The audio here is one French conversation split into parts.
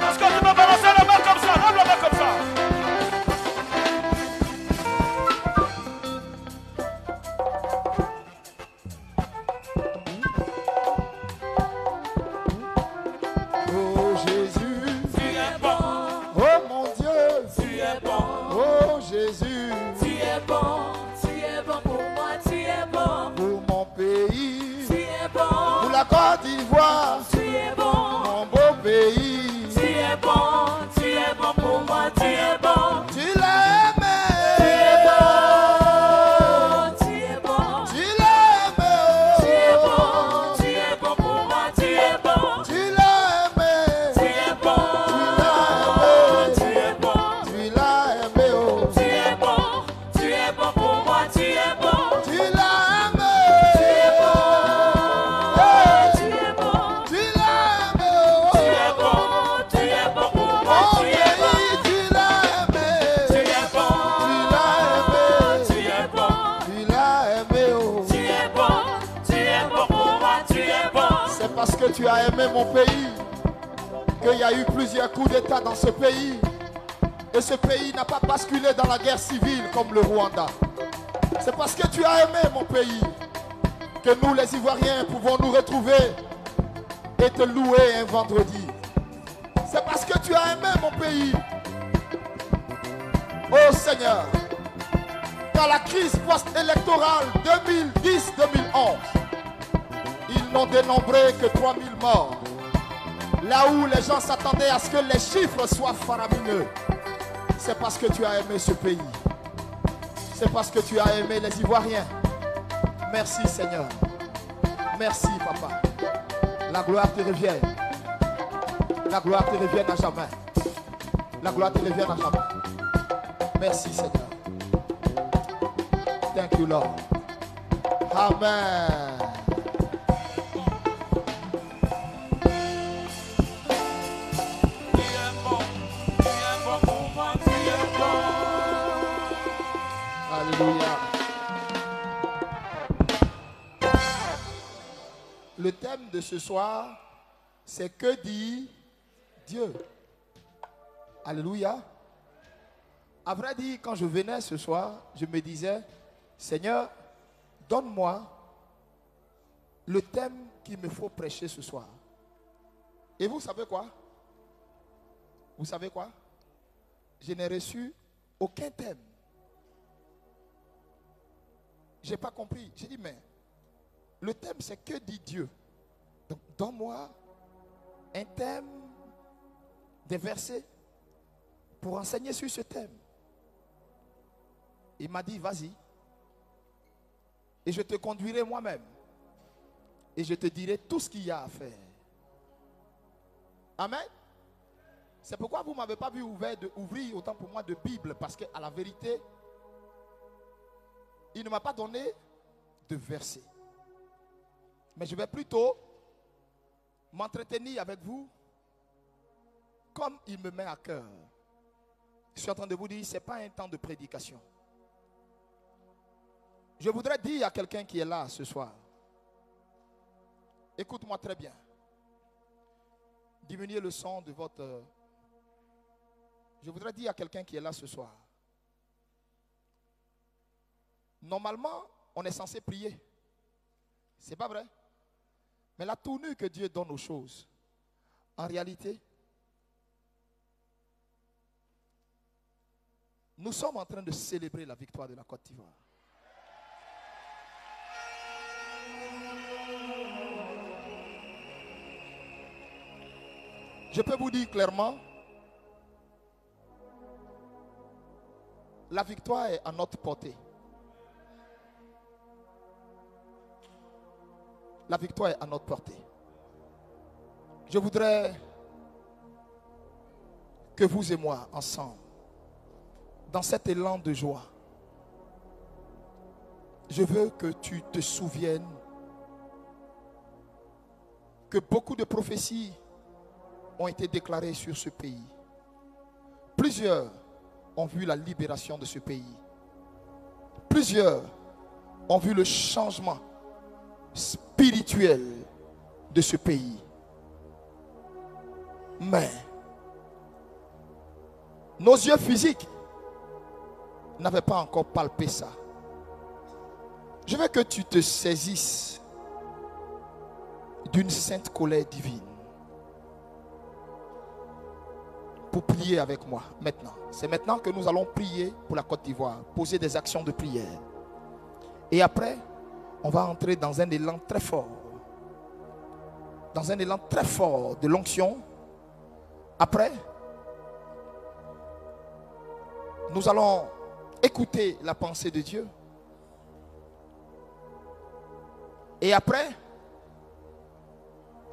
Est-ce que tu peux balancer la main comme ça? Lève la main comme ça. Oh Jésus, Tu es bon, oh mon Dieu, tu es bon, oh Jésus, tu es bon pour moi, tu es bon, pour mon pays, tu es bon, pour la Côte d'Ivoire, tu es bon, mon beau pays. tu es bon pour moi, tu es bon, Tu l'as aimé, tu es bon, tu l'as aimé, tu es bon pour moi, tu es bon, tu l'as aimé, tu es bon, tu es bon, tu l'as aimé, oh. tu es bon pour moi, tu es bon, Tu l'as aimé, tu es bon, tu l'as aimé, oh. tu es bon pour moi, Mon tu es bon, pays, tu l'as aimé, tu es bon, tu l'as aimé, tu l'as aimé, oh. tu es bon pour moi, tu es bon, C'est parce que tu as aimé mon pays qu'il y a eu plusieurs coups d'État dans ce pays. Et ce pays n'a pas basculé dans la guerre civile comme le Rwanda. C'est parce que tu as aimé mon pays que nous, les Ivoiriens, pouvons nous retrouver et te louer un vendredi. C'est parce que tu as aimé mon pays. Oh Seigneur, dans la crise post-électorale 2010-2011, ils n'ont dénombré que 3000 morts. Là où les gens s'attendaient à ce que les chiffres soient faramineux. C'est parce que tu as aimé ce pays. C'est parce que tu as aimé les Ivoiriens. Merci Seigneur. Merci Papa. La gloire te revienne. La gloire te revienne à jamais. La gloire te revienne à jamais. Merci Seigneur. Thank you Lord. Amen. pour moi, tu es bon. Alléluia. Le thème de ce soir, c'est que dit Dieu. Alléluia. À vrai dire, quand je venais ce soir, je me disais, Seigneur, donne-moi le thème qu'il me faut prêcher ce soir. Et vous savez quoi? Vous savez quoi? Je n'ai reçu aucun thème. Je n'ai pas compris. J'ai dit, mais le thème, c'est que dit Dieu. Donc, donne-moi un thème, des versets pour enseigner sur ce thème. Il m'a dit, vas-y. Et je te conduirai moi-même. Et je te dirai tout ce qu'il y a à faire. Amen. C'est pourquoi vous ne m'avez pas vu ouvrir autant pour moi de Bible. Parce qu'à la vérité, il ne m'a pas donné de versets. Mais je vais plutôt m'entretenir avec vous comme il me met à cœur. Je suis en train de vous dire, ce n'est pas un temps de prédication. Je voudrais dire à quelqu'un qui est là ce soir, écoute-moi très bien. Diminuez le son de votre... Je voudrais dire à quelqu'un qui est là ce soir, normalement, on est censé prier. C'est pas vrai? Mais la tournure que Dieu donne aux choses, en réalité, nous sommes en train de célébrer la victoire de la Côte d'Ivoire. Je peux vous dire clairement, la victoire est à notre portée. La victoire est à notre portée. Je voudrais que vous et moi, ensemble, dans cet élan de joie, je veux que tu te souviennes que beaucoup de prophéties ont été déclarées sur ce pays. Plusieurs ont vu la libération de ce pays. Plusieurs ont vu le changement spirituel de ce pays. Mais nos yeux physiques n'avaient pas encore palpé ça. Je veux que tu te saisisses d'une sainte colère divine pour prier avec moi maintenant. C'est maintenant que nous allons prier pour la Côte d'Ivoire, poser des actions de prière. Et après, on va entrer dans un élan très fort. Dans un élan très fort de l'onction. Après, nous allons écouter la pensée de Dieu. Et après,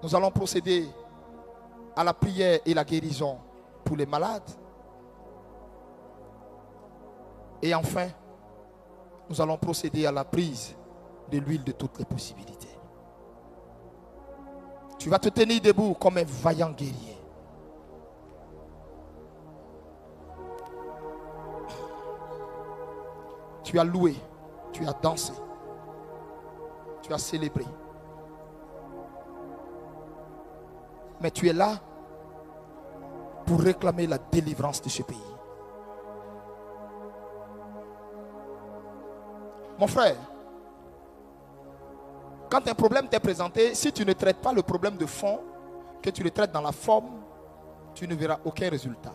nous allons procéder à la prière et la guérison pour les malades. Et enfin, nous allons procéder à la prise de l'huile de toutes les possibilités. Tu vas te tenir debout comme un vaillant guerrier. Tu as loué, tu as dansé, tu as célébré. Mais tu es là pour réclamer la délivrance de ce pays. Mon frère, quand un problème t'est présenté, si tu ne traites pas le problème de fond, que tu le traites dans la forme, tu ne verras aucun résultat.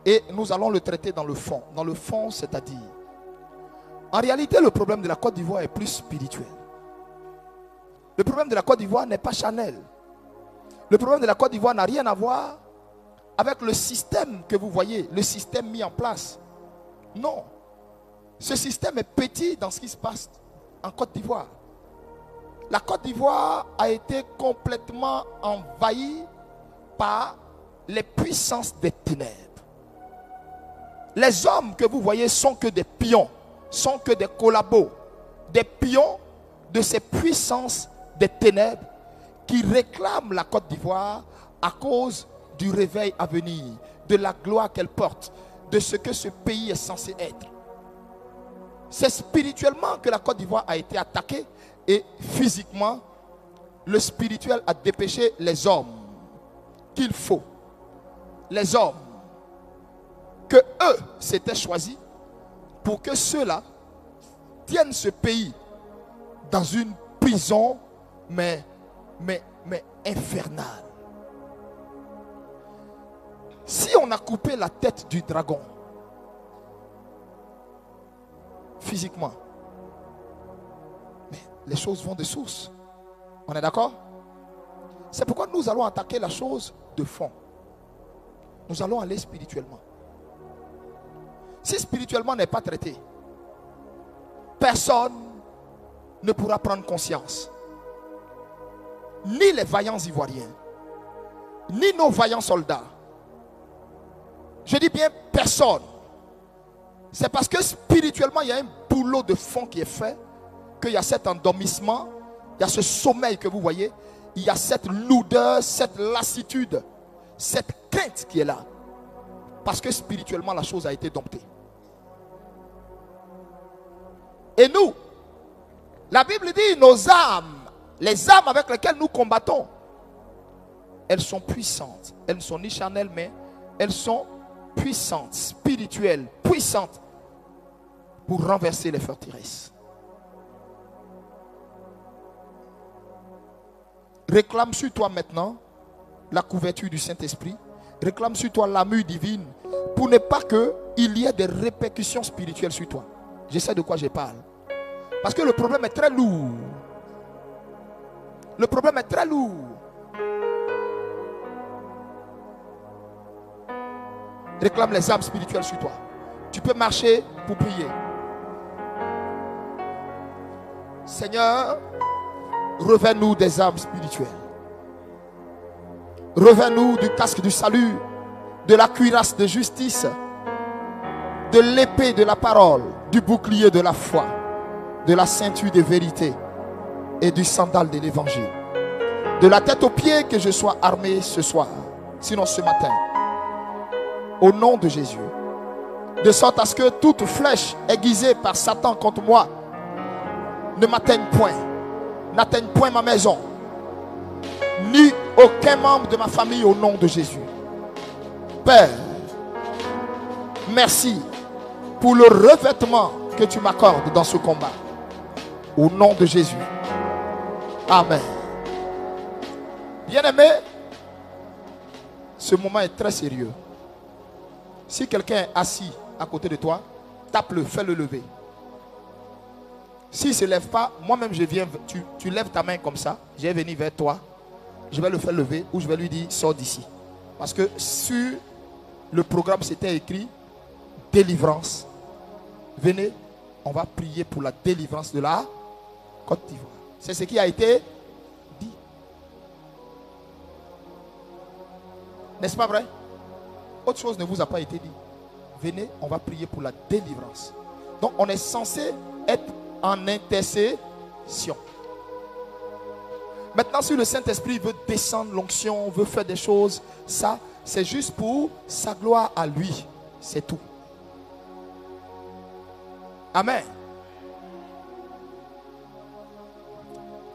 Et nous allons le traiter dans le fond. Dans le fond, c'est-à-dire, en réalité, le problème de la Côte d'Ivoire est plus spirituel. Le problème de la Côte d'Ivoire n'est pas charnel. Le problème de la Côte d'Ivoire n'a rien à voir avec le système que vous voyez, le système mis en place. Non. Ce système est petit dans ce qui se passe en Côte d'Ivoire. La Côte d'Ivoire a été complètement envahie par les puissances des ténèbres. Les hommes que vous voyez sont que des pions, sont que des collabos, des pions de ces puissances des ténèbres qui réclament la Côte d'Ivoire à cause du réveil à venir, de la gloire qu'elle porte, de ce que ce pays est censé être. C'est spirituellement que la Côte d'Ivoire a été attaquée et physiquement, le spirituel a dépêché les hommes qu'il faut. Les hommes que eux s'étaient choisis pour que ceux-là tiennent ce pays dans une prison mais infernale. Si on a coupé la tête du dragon physiquement, mais les choses vont de source. On est d'accord? C'est pourquoi nous allons attaquer la chose de fond. Nous allons aller spirituellement. Si spirituellement n'est pas traité, personne ne pourra prendre conscience. Ni les vaillants Ivoiriens, ni nos vaillants soldats. Je dis bien personne. C'est parce que spirituellement, il y a un boulot de fond qui est fait, qu'il y a cet endormissement, il y a ce sommeil que vous voyez, il y a cette lourdeur, cette lassitude, cette crainte qui est là. Parce que spirituellement, la chose a été domptée. Et nous, la Bible dit, nos âmes, les âmes avec lesquelles nous combattons, elles sont puissantes. Elles ne sont ni charnelles, mais elles sont puissantes, spirituelles, puissantes pour renverser les forteresses. Réclame sur toi maintenant la couverture du Saint-Esprit. Réclame sur toi l'armure divine pour ne pas qu'il y ait des répercussions spirituelles sur toi. Je sais de quoi je parle. Parce que le problème est très lourd. Le problème est très lourd. Réclame les âmes spirituelles sur toi. Tu peux marcher pour prier. Seigneur, revêt-nous des âmes spirituelles. Revêt-nous du casque du salut, de la cuirasse de justice, de l'épée de la parole, du bouclier de la foi, de la ceinture de vérité et du sandal de l'évangile. De la tête aux pieds, que je sois armé ce soir, sinon ce matin. Au nom de Jésus. De sorte à ce que toute flèche aiguisée par Satan contre moi ne m'atteigne point. N'atteigne point ma maison. ni aucun membre de ma famille au nom de Jésus. Père, merci pour le revêtement que tu m'accordes dans ce combat. Au nom de Jésus. Amen. Bien-aimé, ce moment est très sérieux. Si quelqu'un est assis à côté de toi, tape-le, fais-le lever. S'il ne se lève pas, moi-même je viens, tu lèves ta main comme ça, je vais venir vers toi, je vais le faire lever ou je vais lui dire sors d'ici. Parce que sur le programme c'était écrit délivrance. Venez, on va prier pour la délivrance de la Côte d'Ivoire. C'est ce qui a été dit. N'est-ce pas vrai? Autre chose ne vous a pas été dit. Venez, on va prier pour la délivrance. Donc on est censé être en intercession. Maintenant, si le Saint-Esprit veut descendre l'onction, veut faire des choses, ça, c'est juste pour sa gloire à lui. C'est tout. Amen.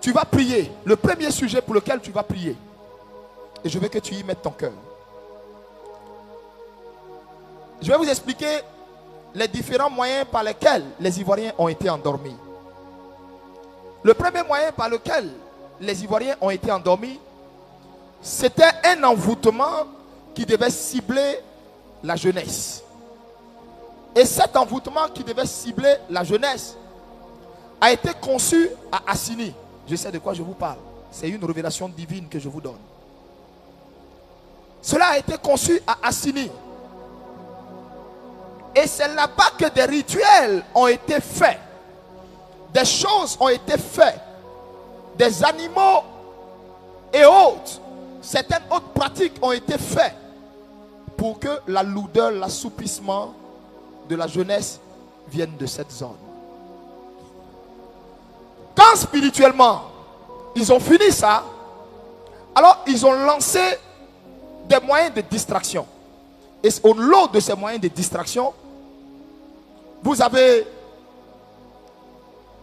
Tu vas prier. Le premier sujet pour lequel tu vas prier. Et je veux que tu y mettes ton cœur. Je vais vous expliquer les différents moyens par lesquels les Ivoiriens ont été endormis. Le premier moyen par lequel les Ivoiriens ont été endormis, c'était un envoûtement qui devait cibler la jeunesse. Et cet envoûtement qui devait cibler la jeunesse a été conçu à Assini. Je sais de quoi je vous parle. C'est une révélation divine que je vous donne. Cela a été conçu à Assini. Et c'est là-bas que des rituels ont été faits. Des choses ont été faites. Des animaux et autres. Certaines autres pratiques ont été faites. Pour que la lourdeur, l'assoupissement de la jeunesse vienne de cette zone. Quand spirituellement, ils ont fini ça, alors ils ont lancé des moyens de distraction. Et au lot de ces moyens de distraction, vous avez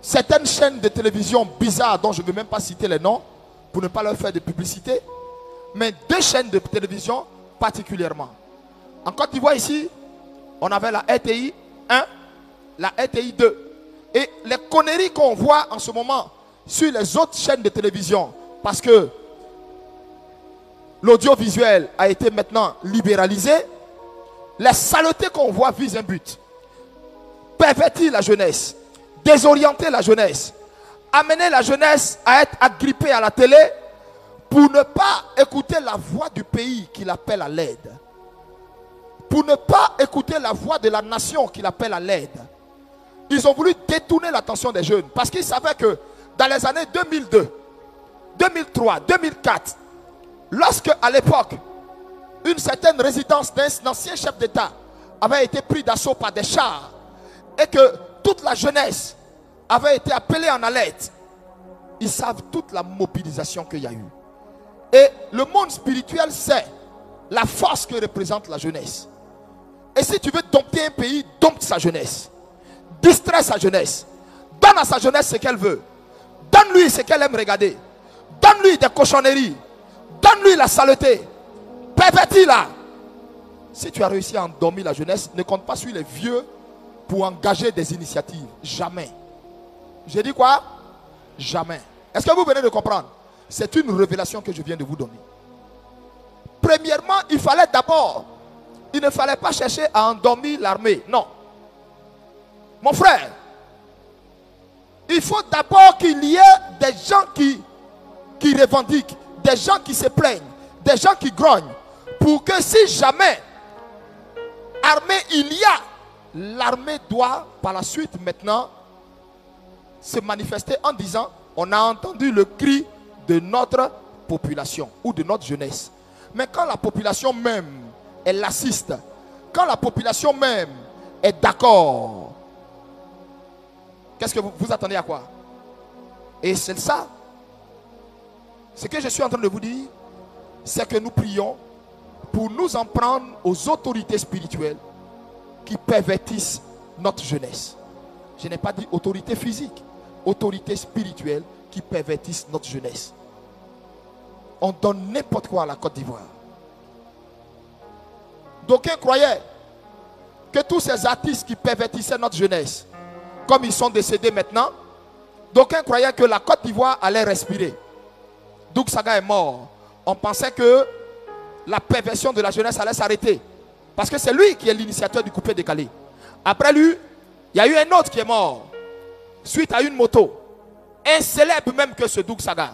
certaines chaînes de télévision bizarres dont je ne vais même pas citer les noms pour ne pas leur faire de publicité, mais deux chaînes de télévision particulièrement. En Côte d'Ivoire ici, on avait la RTI 1, la RTI 2. Et les conneries qu'on voit en ce moment sur les autres chaînes de télévision, parce que l'audiovisuel a été maintenant libéralisé, les saletés qu'on voit visent un but. Pervertir la jeunesse, désorienter la jeunesse, amener la jeunesse à être agrippée à la télé pour ne pas écouter la voix du pays qui l'appelle à l'aide. Pour ne pas écouter la voix de la nation qui l'appelle à l'aide. Ils ont voulu détourner l'attention des jeunes parce qu'ils savaient que dans les années 2002, 2003, 2004, lorsque à l'époque, une certaine résidence d'un ancien chef d'État avait été prise d'assaut par des chars et que toute la jeunesse avait été appelée en alerte, ils savent toute la mobilisation qu'il y a eu. Et le monde spirituel sait la force que représente la jeunesse. Et si tu veux dompter un pays, dompte sa jeunesse. Distrait sa jeunesse. Donne à sa jeunesse ce qu'elle veut. Donne-lui ce qu'elle aime regarder. Donne-lui des cochonneries. Donne-lui la saleté. Pervertis-la. Si tu as réussi à endormir la jeunesse, ne compte pas sur les vieux pour engager des initiatives. Jamais. J'ai dit quoi? Jamais. Est-ce que vous venez de comprendre? C'est une révélation que je viens de vous donner. Premièrement, il ne fallait pas chercher à endormir l'armée. Non. Mon frère, il faut d'abord qu'il y ait des gens qui revendiquent, des gens qui se plaignent, des gens qui grognent, pour que si jamais armée il y a, l'armée doit par la suite maintenant se manifester en disant on a entendu le cri de notre population ou de notre jeunesse. Mais quand la population même elle assiste, quand la population même est d'accord, qu'est-ce que vous attendez à quoi? Et c'est ça. Ce que je suis en train de vous dire, c'est que nous prions pour nous en prendre aux autorités spirituelles qui pervertissent notre jeunesse. Je n'ai pas dit autorité physique, autorité spirituelle qui pervertissent notre jeunesse. on donne n'importe quoi à la Côte d'Ivoire. D'aucuns croyaient que tous ces artistes qui pervertissaient notre jeunesse, comme ils sont décédés maintenant, d'aucuns croyaient que la Côte d'Ivoire allait respirer. Doug Saga est mort. On pensait que la perversion de la jeunesse allait s'arrêter. Parce que c'est lui qui est l'initiateur du coupé décalé. Après lui, il y a eu un autre qui est mort. Suite à une moto. Un célèbre même que ce Doug Saga.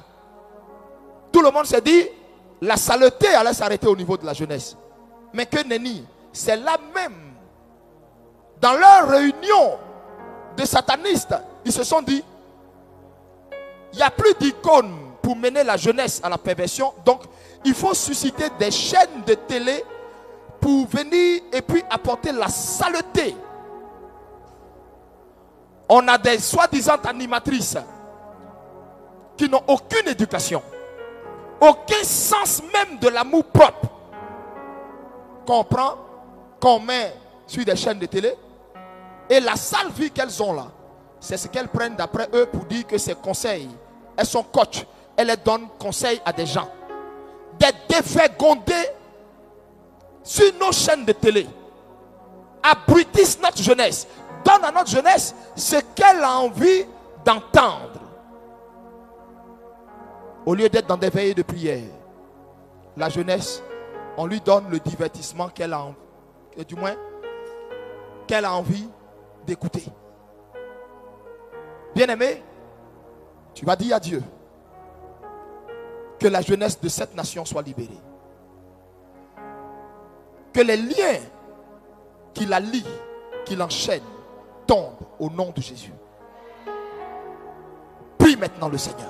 Tout le monde s'est dit, la saleté allait s'arrêter au niveau de la jeunesse. Mais que nenni, c'est là même, dans leur réunion de satanistes, ils se sont dit, il n'y a plus d'icônes pour mener la jeunesse à la perversion. Donc, il faut susciter des chaînes de télé pour venir et puis apporter la saleté. On a des soi-disant animatrices qui n'ont aucune éducation, aucun sens même de l'amour propre. Qu'on prend, qu'on met sur des chaînes de télé, et la sale vie qu'elles ont là, c'est ce qu'elles prennent d'après eux pour dire que c'est conseils. Elles sont coach, elles donnent conseil à des gens. Des dévergondés sur nos chaînes de télé abrutissent notre jeunesse, donnent à notre jeunesse ce qu'elle a envie d'entendre. Au lieu d'être dans des veillées de prière, la jeunesse, on lui donne le divertissement qu'elle a envie, du moins qu'elle a envie d'écouter. Bien-aimé, tu vas dire à Dieu que la jeunesse de cette nation soit libérée. Que les liens qui la lient, qui l'enchaînent, tombent au nom de Jésus. Prie maintenant le Seigneur.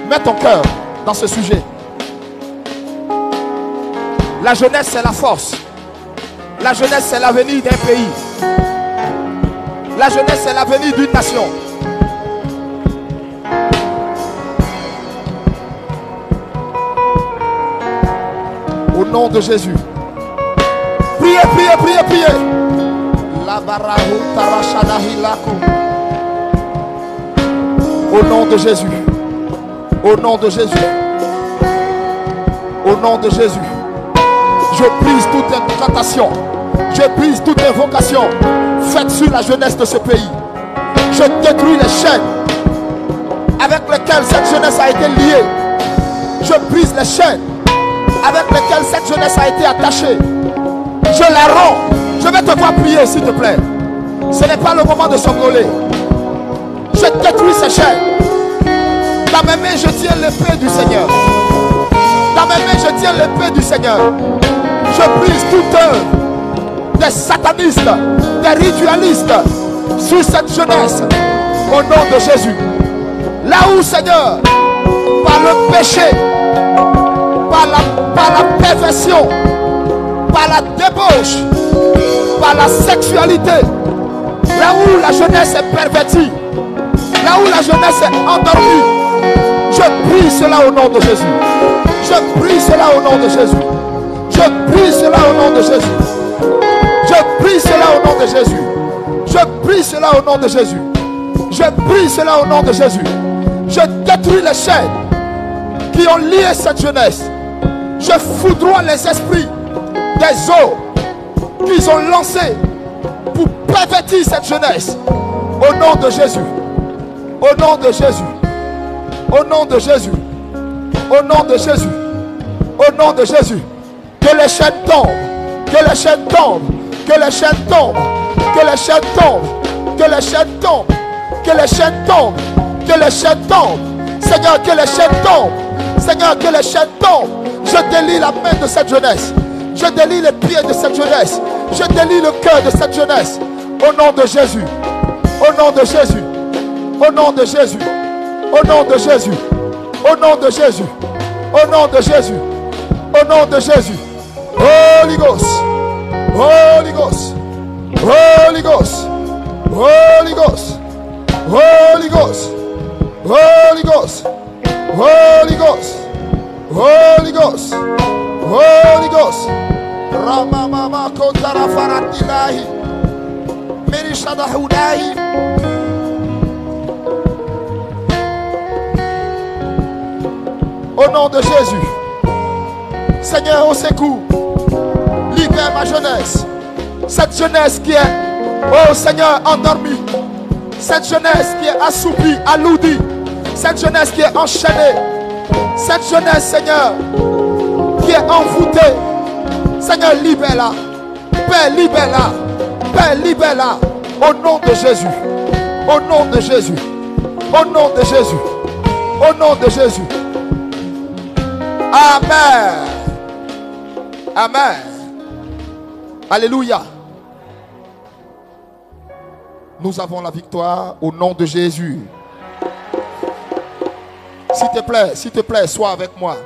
Mets ton cœur dans ce sujet. La jeunesse, c'est la force. La jeunesse, c'est l'avenir d'un pays. La jeunesse, c'est l'avenir d'une nation. Au nom de Jésus. Priez, priez, priez, priez. Au nom de Jésus. Au nom de Jésus. Au nom de Jésus. Je brise toute incantation. Je brise toute invocation faite sur la jeunesse de ce pays. Je détruis les chaînes avec lesquelles cette jeunesse a été liée. Je brise les chaînes avec lesquelles cette jeunesse a été attachée. Je la rends. Je vais te voir prier, s'il te plaît. Ce n'est pas le moment de somnoler. Je détruis ces chaînes. Dans mes mains, je tiens l'épée du Seigneur. Dans mes mains, je tiens l'épée du Seigneur. Je brise toute œuvre des satanistes, des ritualistes sur cette jeunesse. Au nom de Jésus. Là où, Seigneur, par le péché, par la perversion, par la débauche, par la sexualité, là où la jeunesse est pervertie, là où la jeunesse est endormie, je prie cela au nom de Jésus. Je prie cela au nom de Jésus. Je prie cela au nom de Jésus. Je prie cela au nom de Jésus. Je prie cela au nom de Jésus. Je prie cela au nom de Jésus. Je détruis les chaînes qui ont lié cette jeunesse. Je foudroie les esprits des eaux qu'ils ont lancés pour pervertir cette jeunesse. Au nom de Jésus. Au nom de Jésus. Au nom de Jésus. Au nom de Jésus. Au nom de Jésus. Que les chaînes tombent. Que les chaînes tombent. Que les chaînes tombent. Que les chaînes tombent. Que les chaînes tombent. Que les chaînes tombent. Que les chaînes tombent. Seigneur, que les chaînes tombent. Seigneur, que les chaînes tombent. Je délie la main de cette jeunesse. Je délie les pieds de cette jeunesse. Je délie le cœur de cette jeunesse. Au nom de Jésus. Au nom de Jésus. Au nom de Jésus. Au nom de Jésus. Au nom de Jésus. Au nom de Jésus. Au nom de Jésus. Holy Ghost. Holy Ghost. Holy Ghost. Holy Ghost. Holy Ghost. Holy Ghost. Holy Ghost. Holy Ghost. Holy Ghost. Ramamama kotara faratilahi. Merisha Au nom de Jésus, Seigneur, au secours, libère ma jeunesse. Cette jeunesse qui est, oh Seigneur, endormie. Cette jeunesse qui est assoupie, alourdie. Cette jeunesse qui est enchaînée. Cette jeunesse, Seigneur, qui est envoûtée. Seigneur, libère-la. Père, libère-la. Père, libère-la. Au nom de Jésus. Au nom de Jésus. Au nom de Jésus. Au nom de Jésus. Amen. Amen. Alléluia. Nous avons la victoire au nom de Jésus. S'il te plaît, sois avec moi.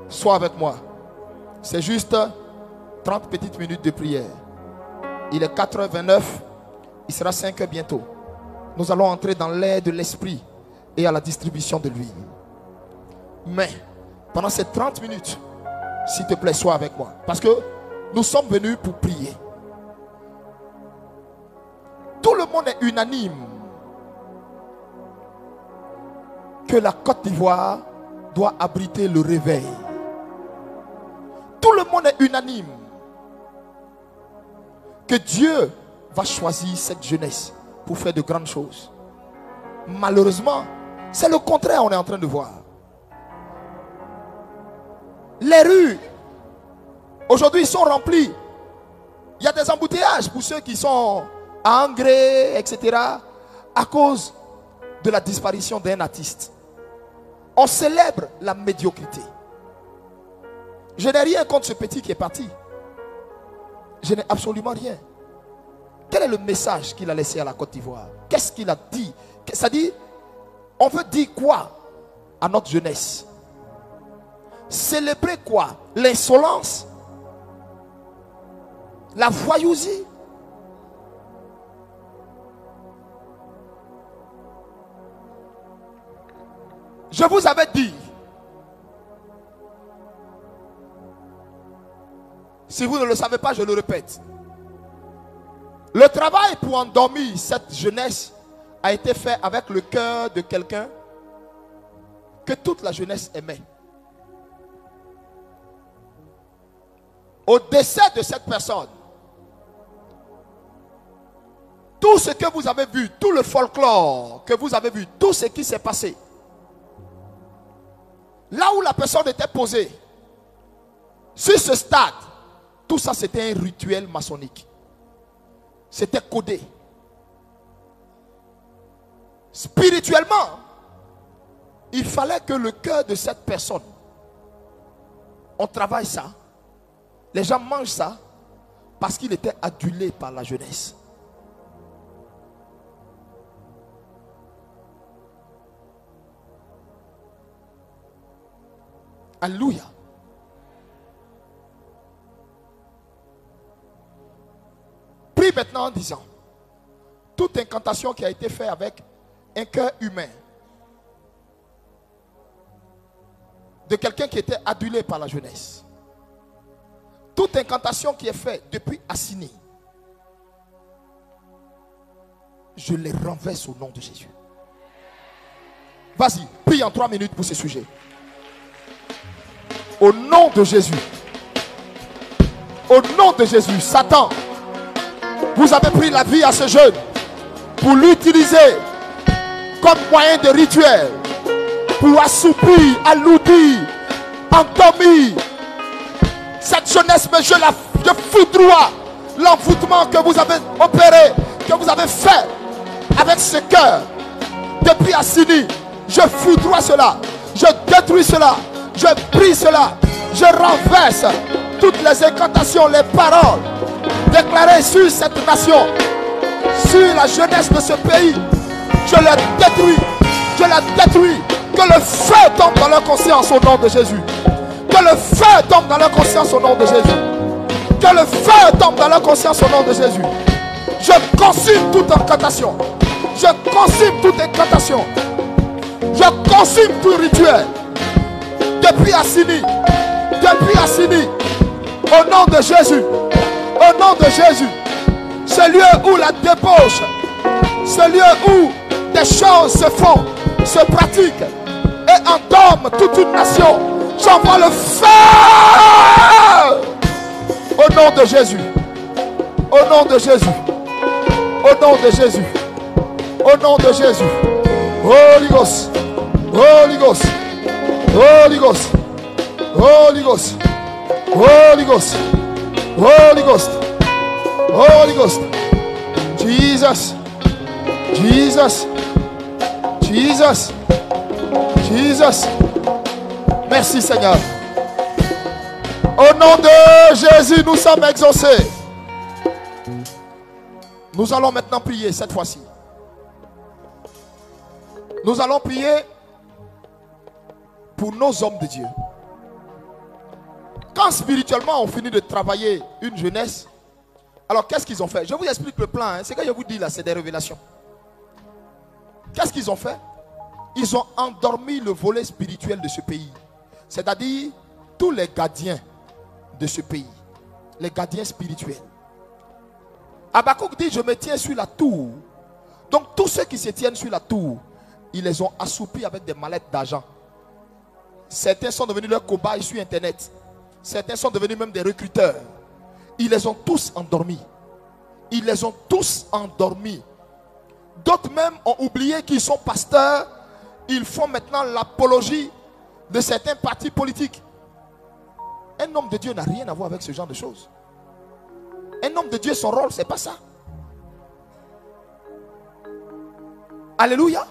Sois avec moi. C'est juste 30 petites minutes de prière. Il est 4h29. Il sera 5h bientôt. Nous allons entrer dans l'ère de l'esprit et à la distribution de l'huile. Mais pendant ces 30 minutes, s'il te plaît, sois avec moi. Parce que nous sommes venus pour prier. Tout le monde est unanime que la Côte d'Ivoire doit abriter le réveil. Tout le monde est unanime que Dieu va choisir cette jeunesse pour faire de grandes choses. Malheureusement, c'est le contraire on est en train de voir. Les rues aujourd'hui sont remplies. Il y a des embouteillages pour ceux qui sont à Angré, etc. à cause de la disparition d'un artiste. On célèbre la médiocrité. Je n'ai rien contre ce petit qui est parti. Je n'ai absolument rien. Quel est le message qu'il a laissé à la Côte d'Ivoire? Qu'est-ce qu'il a dit? C'est-à-dire, on veut dire quoi à notre jeunesse? Célébrer quoi? L'insolence? La voyousie? Je vous avais dit, si vous ne le savez pas, je le répète. Le travail pour endormir cette jeunesse a été fait avec le cœur de quelqu'un que toute la jeunesse aimait. Au décès de cette personne, tout ce que vous avez vu, tout le folklore que vous avez vu, tout ce qui s'est passé, là où la personne était posée, sur ce stade, tout ça c'était un rituel maçonnique. C'était codé. Spirituellement, il fallait que le cœur de cette personne, on travaille ça, les gens mangent ça, parce qu'il était adulé par la jeunesse. Alléluia. Prie maintenant en disant, toute incantation qui a été faite avec un cœur humain, de quelqu'un qui était adulé par la jeunesse, toute incantation qui est faite depuis Assini, je les renverse au nom de Jésus. Vas-y, prie en 3 minutes pour ce sujet. Au nom de Jésus. Au nom de Jésus. Satan, vous avez pris la vie à ce jeune pour l'utiliser comme moyen de rituel, pour assoupir, alourdir, endormir cette jeunesse. Mais je foudroie l'envoûtement que vous avez opéré, que vous avez fait avec ce cœur depuis Assini. Je foudroie cela, je détruis cela, je prie cela, je renverse toutes les incantations, les paroles déclarées sur cette nation, sur la jeunesse de ce pays. Je les détruis, je la détruis. Que le feu tombe dans leur conscience au nom de Jésus. Que le feu tombe dans leur conscience au nom de Jésus. Que le feu tombe dans leur conscience au nom de Jésus. Je consume toute incantation. Je consume toute incantation. Je consume tout rituel. Depuis Assini. Depuis Assini. Au nom de Jésus. Au nom de Jésus. ce lieu où la débauche, ce lieu où des choses se font, se pratiquent et endorment toute une nation. J'envoie le feu au nom de Jésus. Au nom de Jésus. Au nom de Jésus. Au nom de Jésus. Holy Ghost. Holy Ghost. Holy Ghost. Holy Ghost. Holy Ghost. Holy Ghost. Holy Ghost. Jesus. Jesus. Jesus. Jesus. Merci Seigneur. Au nom de Jésus, nous sommes exaucés. Nous allons maintenant prier cette fois-ci. Nous allons prier pour nos hommes de Dieu. Quand spirituellement on finit de travailler une jeunesse, alors qu'est-ce qu'ils ont fait? Je vous explique le plan. Ce que je vous dis là, c'est des révélations. Qu'est-ce qu'ils ont fait? Ils ont endormi le volet spirituel de ce pays. C'est-à-dire tous les gardiens de ce pays. Les gardiens spirituels. Habakkuk dit, je me tiens sur la tour. Donc tous ceux qui se tiennent sur la tour, ils les ont assoupis avec des mallettes d'argent. Certains sont devenus leurs cobayes sur internet. Certains sont devenus même des recruteurs. Ils les ont tous endormis. Ils les ont tous endormis. D'autres même ont oublié qu'ils sont pasteurs. Ils font maintenant l'apologie de certains partis politiques. Un homme de Dieu n'a rien à voir avec ce genre de choses. Un homme de Dieu, son rôle, c'est pas ça. Alléluia.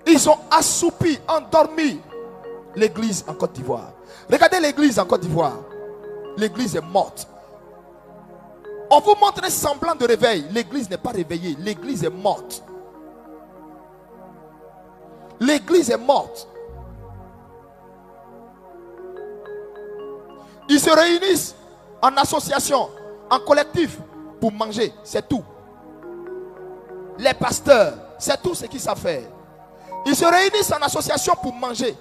Ils ont assoupi, endormi l'église en Côte d'Ivoire. Regardez l'église en Côte d'Ivoire. L'église est morte. On vous montre un semblant de réveil. L'église n'est pas réveillée. L'église est morte. L'église est morte. Ils se réunissent en association, en collectif pour manger. C'est tout. Les pasteurs, c'est tout ce qu'ils savent faire. Ils se réunissent en association pour manger.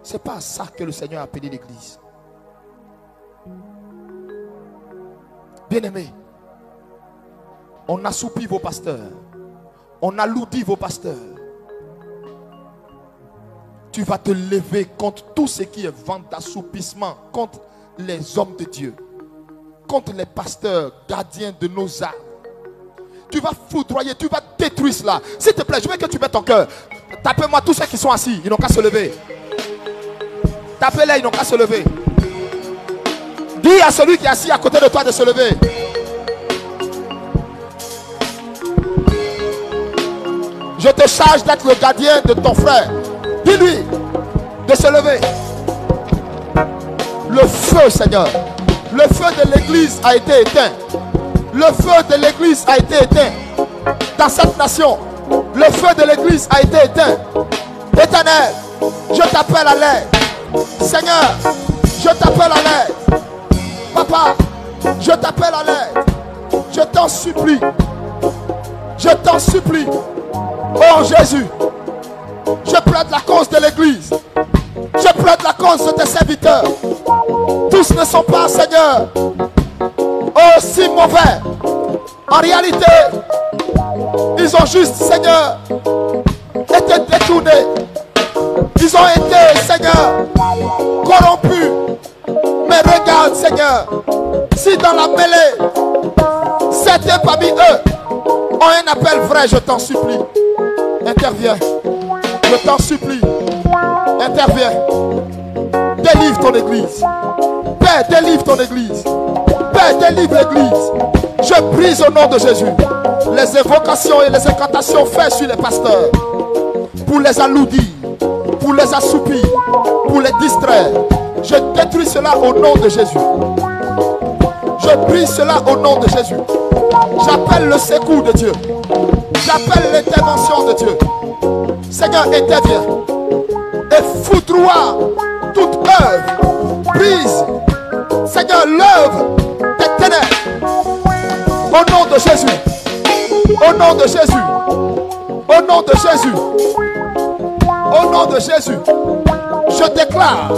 Ce n'est pas ça que le Seigneur a appelé l'église. Bien-aimés, on assoupit vos pasteurs. On alourdit vos pasteurs. Tu vas te lever contre tout ce qui est vent d'assoupissement, contre les hommes de Dieu, contre les pasteurs, gardiens de nos âmes. Tu vas foudroyer, tu vas détruire cela. S'il te plaît, je veux que tu mettes ton cœur. Tapez-moi tous ceux qui sont assis, ils n'ont qu'à se lever. Tapez-les, ils n'ont qu'à se lever. Dis à celui qui est assis à côté de toi de se lever. Je te charge d'être le gardien de ton frère. Dis-lui de se lever. Le feu, Seigneur. Le feu de l'église a été éteint. Le feu de l'église a été éteint. Dans cette nation, le feu de l'église a été éteint. Éternel, je t'appelle à l'aide. Seigneur, je t'appelle à l'aide. Papa, je t'appelle à l'aide. Je t'en supplie. Je t'en supplie. Oh Jésus, je plaide la cause de l'église. Je plaide la cause de tes serviteurs. Tous ne sont pas, Seigneur, aussi mauvais. En réalité, ils ont juste, Seigneur, été détournés. Ils ont été, Seigneur, corrompus. Mais regarde, Seigneur, si dans la mêlée, certains parmi eux ont un appel vrai, je t'en supplie. Interviens. Je t'en supplie. Interviens. Délivre ton église. Père, délivre ton église. Père, délivre l'église. Je brise au nom de Jésus les invocations et les incantations faites sur les pasteurs pour les alourdir, pour les assoupir, pour les distraire. Je détruis cela au nom de Jésus. Je brise cela au nom de Jésus. J'appelle le secours de Dieu. J'appelle l'intervention de Dieu. Seigneur, interviens et foudroie toute œuvre. Brise, Seigneur, l'œuvre des ténèbres. Au nom de Jésus. Au nom de Jésus. Au nom de Jésus. Au nom de Jésus. Je déclare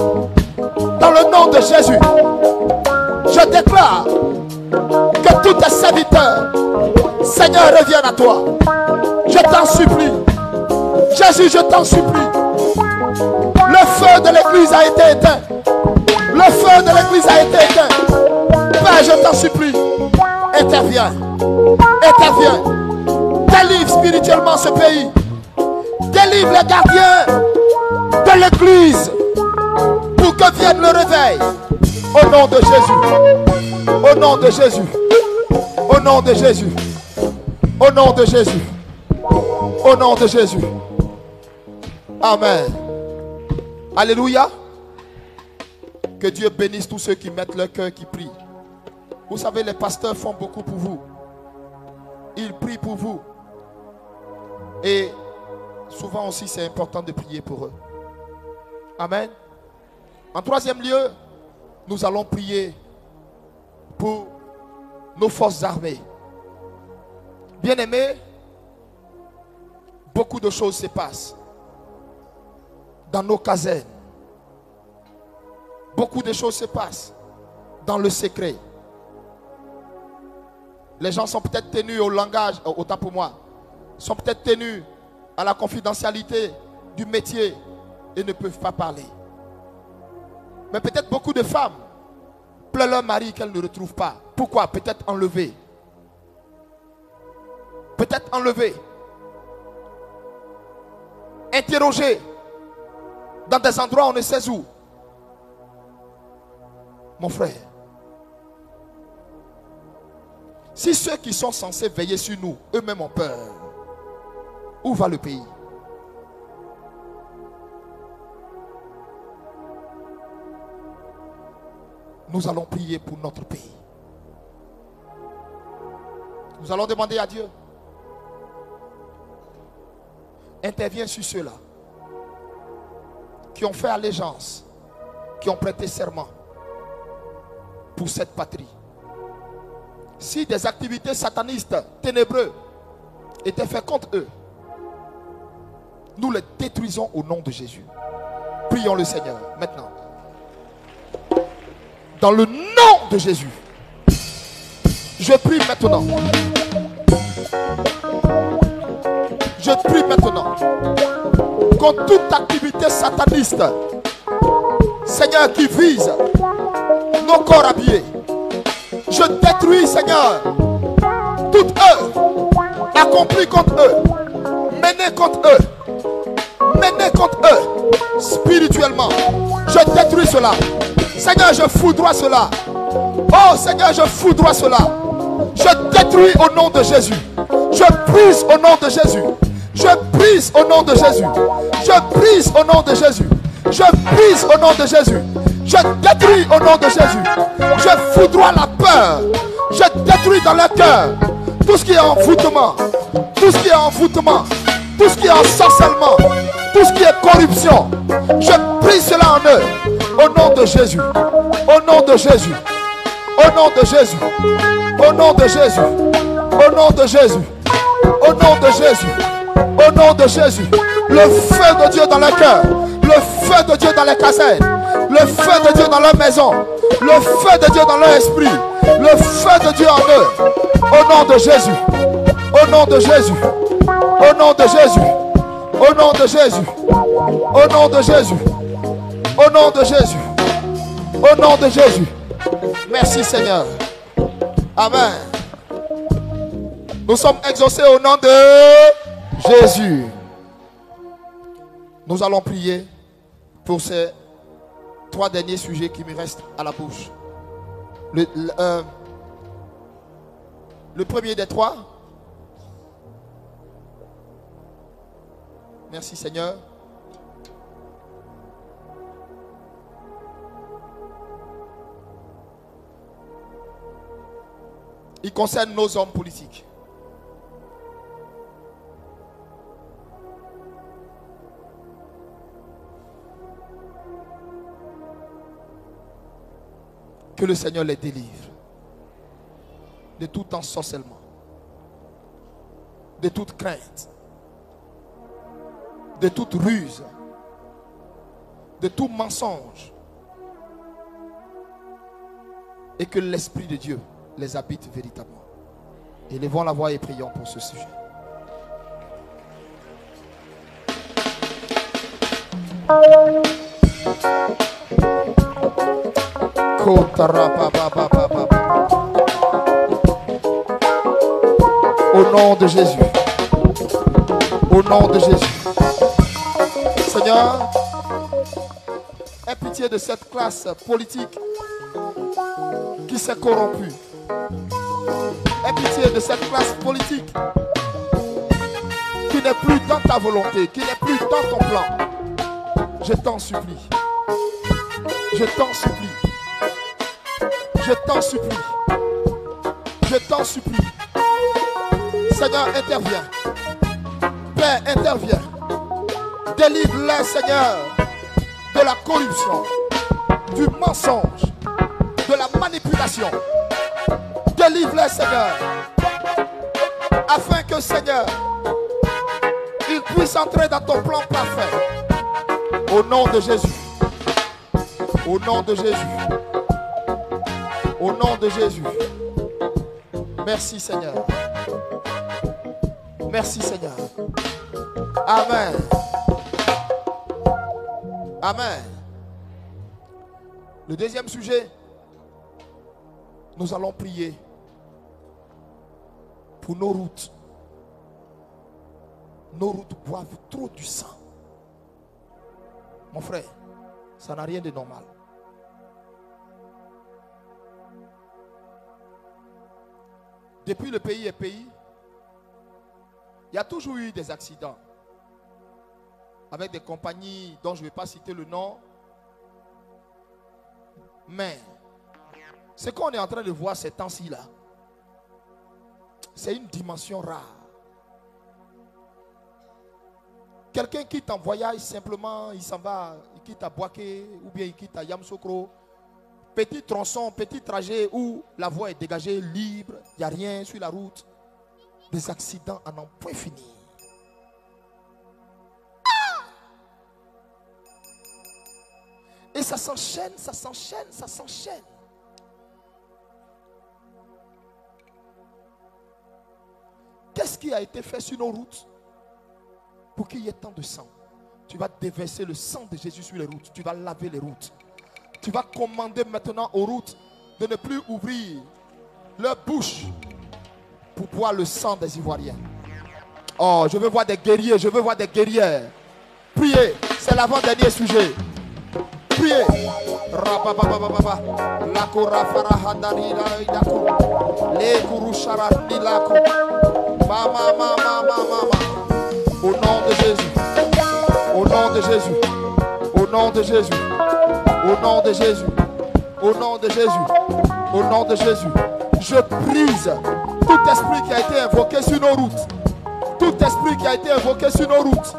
Dans le nom de Jésus, je déclare que tous tes serviteurs, Seigneur, reviennent à toi. Je t'en supplie. Jésus, je t'en supplie. Le feu de l'église a été éteint. Le feu de l'église a été éteint. Père, je t'en supplie. Interviens. Interviens. Délivre spirituellement ce pays. Délivre les gardiens de l'église pour que vienne le réveil. Au nom de Jésus. Au nom de Jésus. Au nom de Jésus. Au nom de Jésus. Au nom de Jésus. Amen. Alléluia. Que Dieu bénisse tous ceux qui mettent leur cœur, qui prient. Vous savez, les pasteurs font beaucoup pour vous. Ils prient pour vous. Et souvent aussi, c'est important de prier pour eux. Amen. En troisième lieu, nous allons prier pour nos forces armées. Bien-aimés, beaucoup de choses se passent dans nos casernes. Beaucoup de choses se passent dans le secret. Les gens sont peut-être tenus au langage, autant pour moi, sont peut-être tenus à la confidentialité du métier et ne peuvent pas parler. Mais peut-être beaucoup de femmes pleurent leur mari qu'elles ne retrouvent pas. Pourquoi? Peut-être enlevées. Peut-être enlevées. Interrogées dans des endroits où on ne sait où. Mon frère, si ceux qui sont censés veiller sur nous, eux-mêmes ont peur, où va le pays? Nous allons prier pour notre pays. Nous allons demander à Dieu. Interviens sur ceux-là qui ont fait allégeance, qui ont prêté serment pour cette patrie. Si des activités satanistes, ténébreux, étaient faites contre eux, nous les détruisons au nom de Jésus. Prions le Seigneur maintenant. Dans le nom de Jésus, je prie maintenant. Je prie maintenant contre toute activité sataniste, Seigneur, qui vise nos corps habillés. Je détruis, Seigneur, toute œuvre accomplie contre eux, menée contre eux, spirituellement. Je détruis cela. Seigneur, je foudroie cela. Oh Seigneur, je foudroie cela. Je détruis au nom de Jésus. Je brise au nom de Jésus. Je brise au nom de Jésus. Je brise au nom de Jésus. Je brise au nom de Jésus. Je détruis au nom de Jésus. Je foudroie la peur. Je détruis dans leur cœur tout ce qui est envoûtement, tout ce qui est envoûtement, tout ce qui est ensorcellement, tout ce qui est corruption. Je brise cela en eux. Au nom de Jésus. Au nom de Jésus. Au nom de Jésus. Au nom de Jésus. Au nom de Jésus. Au nom de Jésus. Au nom de Jésus. Le feu de Dieu dans leur cœur. Le feu de Dieu dans les casernes. Le feu de Dieu dans leur maison. Le feu de Dieu dans leur esprit. Le feu de Dieu en eux. Au nom de Jésus. Au nom de Jésus. Au nom de Jésus. Au nom de Jésus. Au nom de Jésus. Au nom de Jésus. Au nom de Jésus. Merci Seigneur. Amen. Nous sommes exaucés au nom de Jésus. Nous allons prier pour ces 3 derniers sujets qui me restent à la bouche. Le premier des 3. Merci Seigneur. Il concerne nos hommes politiques. Que le Seigneur les délivre de tout ensorcellement, de toute crainte, de toute ruse, de tout mensonge, et que l'Esprit de Dieu les habite véritablement. Élevons la voix et prions pour ce sujet. Au nom de Jésus. Au nom de Jésus. Seigneur, aie pitié de cette classe politique qui s'est corrompue. Aie pitié de cette classe politique qui n'est plus dans ta volonté, qui n'est plus dans ton plan. Je t'en supplie. Je t'en supplie. Je t'en supplie. Je t'en supplie. Seigneur, interviens. Père, interviens. Délivre-les, Seigneur, de la corruption, du mensonge, de la manipulation. Délivre-les, Seigneur, afin que, Seigneur, ils puissent entrer dans ton plan parfait. Au nom de Jésus. Au nom de Jésus. Au nom de Jésus. Merci, Seigneur. Merci, Seigneur. Amen. Amen. Le deuxième sujet, nous allons prier pour nos routes. Nos routes boivent trop du sang. Mon frère, ça n'a rien de normal. Depuis le pays est pays, il y a toujours eu des accidents avec des compagnies dont je ne vais pas citer le nom. Mais ce qu'on est en train de voir ces temps-ci là, c'est une dimension rare. Quelqu'un quitte en voyage simplement, il s'en va, il quitte à Boaké ou bien il quitte à Yamoussoukro. Petit tronçon, petit trajet où la voie est dégagée, libre, il n'y a rien sur la route. Des accidents en ont point fini. Et ça s'enchaîne, ça s'enchaîne, ça s'enchaîne. Qu'est-ce qui a été fait sur nos routes pour qu'il y ait tant de sang? Tu vas déverser le sang de Jésus sur les routes. Tu vas laver les routes. Tu vas commander maintenant aux routes de ne plus ouvrir leur bouche pour boire le sang des Ivoiriens. Oh, je veux voir des guerriers, je veux voir des guerrières. Priez, c'est l'avant-dernier sujet. Priez. Au nom de Jésus. Au nom de Jésus. Au nom de Jésus. Au nom de Jésus. Au nom de Jésus. Au nom de Jésus. Je brise tout esprit qui a été invoqué sur nos routes. Tout esprit qui a été invoqué sur nos routes.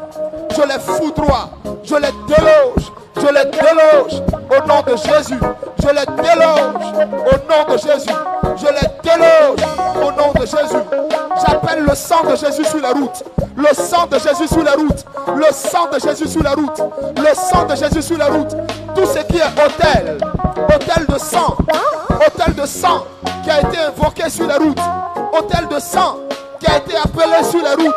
Je les foudroie. Je les déloge. Je les déloge au nom de Jésus. Je les déloge au nom de Jésus. Je les déloge au nom de Jésus. J'appelle le sang de Jésus sur la route. Le sang de Jésus sur la route. Le sang de Jésus sur la route. Le sang de Jésus sur la route. Tout ce qui est autel. Autel de sang. Autel de sang qui a été invoqué sur la route. Autel de sang qui a été appelé sur la route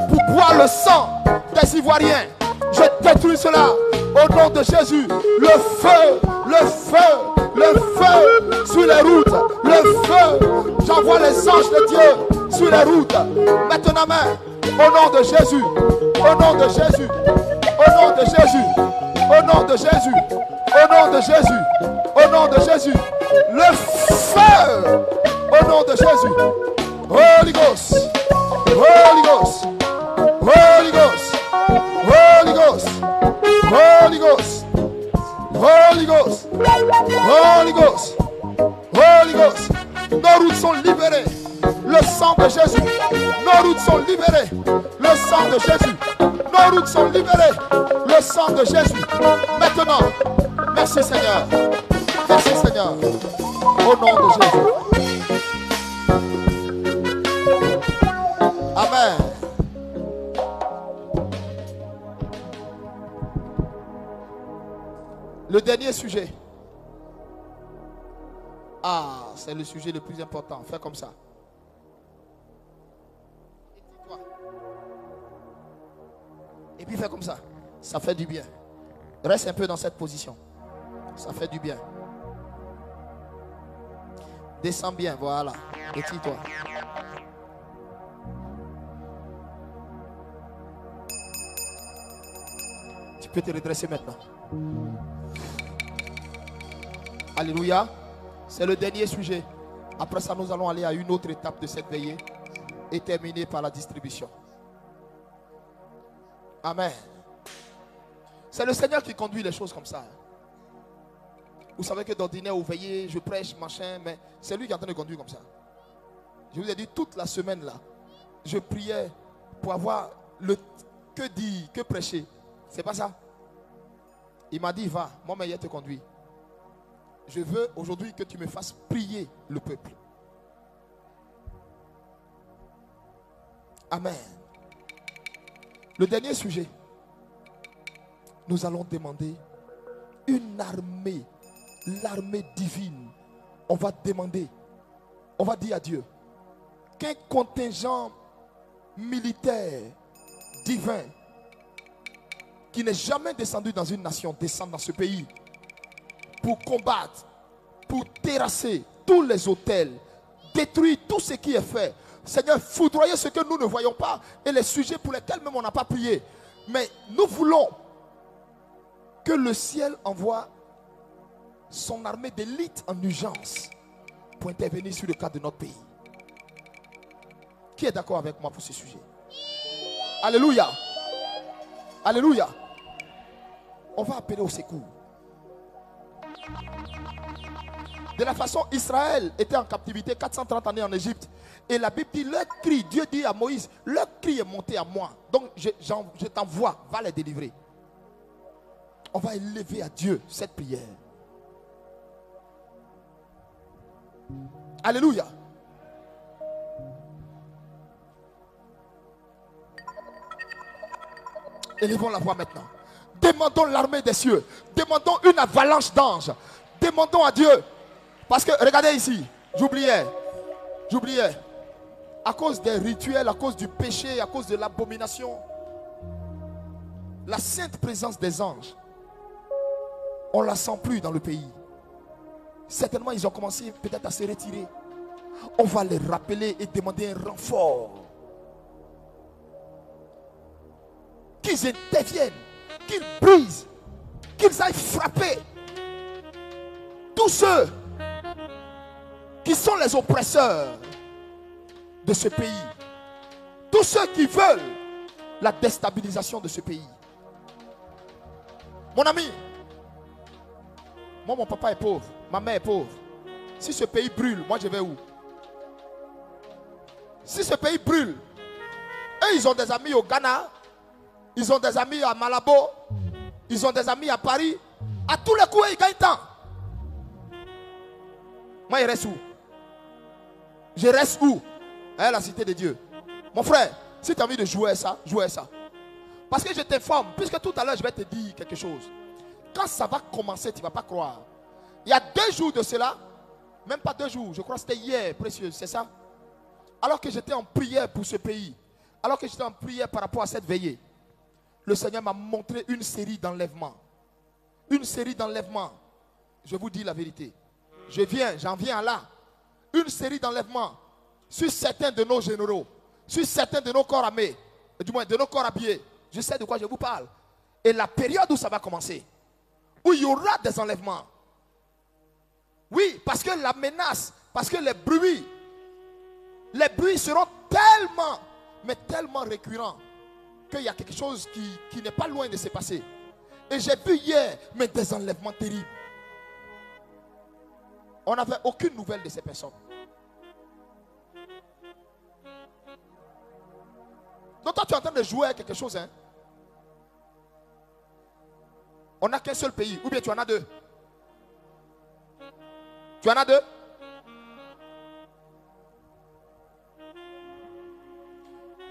pour boire le sang des Ivoiriens. Je détruis cela au nom de Jésus. Le feu, le feu, le feu sur les routes. Le feu. J'envoie les anges de Dieu sur les routes. Maintenant même, au nom de Jésus. Au nom de Jésus. Au nom de Jésus. Au nom de Jésus. Au nom de Jésus. Au nom de Jésus. Le feu. Au nom de Jésus. Holy Ghost. Holy Ghost. Holy Ghost. Holy Ghost. Holy Ghost. Holy Ghost. Holy Ghost. Holy Ghost. Nos routes sont libérées. Le sang de Jésus. Nos routes sont libérées. Le sang de Jésus. Nos routes sont libérées. Le sang de Jésus. Maintenant. Merci Seigneur. Merci Seigneur. Au nom de Jésus. Amen. Le dernier sujet. Ah, c'est le sujet le plus important. Fais comme ça. Étire-toi. Et puis fais comme ça. Ça fait du bien. Reste un peu dans cette position. Ça fait du bien. Descends bien, voilà. Étire-toi. Tu peux te redresser maintenant. Alléluia. C'est le dernier sujet. Après ça, nous allons aller à une autre étape de cette veillée et terminer par la distribution. Amen. C'est le Seigneur qui conduit les choses comme ça. Vous savez que d'ordinaire, au veillées, je prêche, machin, mais c'est lui qui est en train de conduire comme ça. Je vous ai dit, toute la semaine là, je priais pour avoir le que dire, que prêcher. C'est pas ça. Il m'a dit, va, moi, mais il te conduit. Je veux aujourd'hui que tu me fasses prier le peuple. Amen. Le dernier sujet. Nous allons demander une armée, l'armée divine. On va demander, on va dire à Dieu qu'un contingent militaire divin qui n'est jamais descendu dans une nation descende dans ce pays pour combattre, pour terrasser tous les autels, détruire tout ce qui est fait. Seigneur, foudroyer ce que nous ne voyons pas et les sujets pour lesquels même on n'a pas prié. Mais nous voulons que le ciel envoie son armée d'élite en urgence pour intervenir sur le cadre de notre pays. Qui est d'accord avec moi pour ce sujet? Alléluia. Alléluia. On va appeler au secours. De la façon, Israël était en captivité 430 années en Égypte. Et la Bible dit, leur cri, Dieu dit à Moïse, leur cri est monté à moi. Donc je t'envoie, va les délivrer. On va élever à Dieu cette prière. Alléluia. Élevons la voix maintenant. Demandons l'armée des cieux. Demandons une avalanche d'anges. Demandons à Dieu. Parce que, regardez ici, j'oubliais. À cause des rituels, à cause du péché, à cause de l'abomination, la sainte présence des anges, on ne la sent plus dans le pays. Certainement, ils ont commencé peut-être à se retirer. On va les rappeler et demander un renfort. Qu'ils interviennent, qu'ils brisent, qu'ils aillent frapper tous ceux qui sont les oppresseurs de ce pays. Tous ceux qui veulent la déstabilisation de ce pays. Mon ami, moi mon papa est pauvre, ma mère est pauvre. Si ce pays brûle, moi je vais où? Si ce pays brûle, eux ils ont des amis au Ghana, ils ont des amis à Malabo, ils ont des amis à Paris. À tous les coups ils gagnent tant. Moi je reste où? Je reste où? À la cité de Dieu. Mon frère, si tu as envie de jouer ça, jouez ça. Parce que je t'informe, puisque tout à l'heure je vais te dire quelque chose. Quand ça va commencer, tu ne vas pas croire. Il y a 2 jours de cela, même pas 2 jours, je crois que c'était hier, précieux, c'est ça? Alors que j'étais en prière pour ce pays, alors que j'étais en prière par rapport à cette veillée, le Seigneur m'a montré une série d'enlèvements. Une série d'enlèvements. Je vous dis la vérité. J'en viens là. Une série d'enlèvements sur certains de nos généraux, sur certains de nos corps armés, du moins de nos corps habillés. Je sais de quoi je vous parle. Et la période où ça va commencer, où il y aura des enlèvements. Oui, parce que la menace, parce que les bruits seront tellement, mais tellement récurrents, qu'il y a quelque chose qui n'est pas loin de se passer. Et j'ai vu hier, mais des enlèvements terribles. On n'avait aucune nouvelle de ces personnes. Donc toi tu es en train de jouer à quelque chose, hein? On n'a qu'un seul pays, ou bien tu en as 2? Tu en as 2?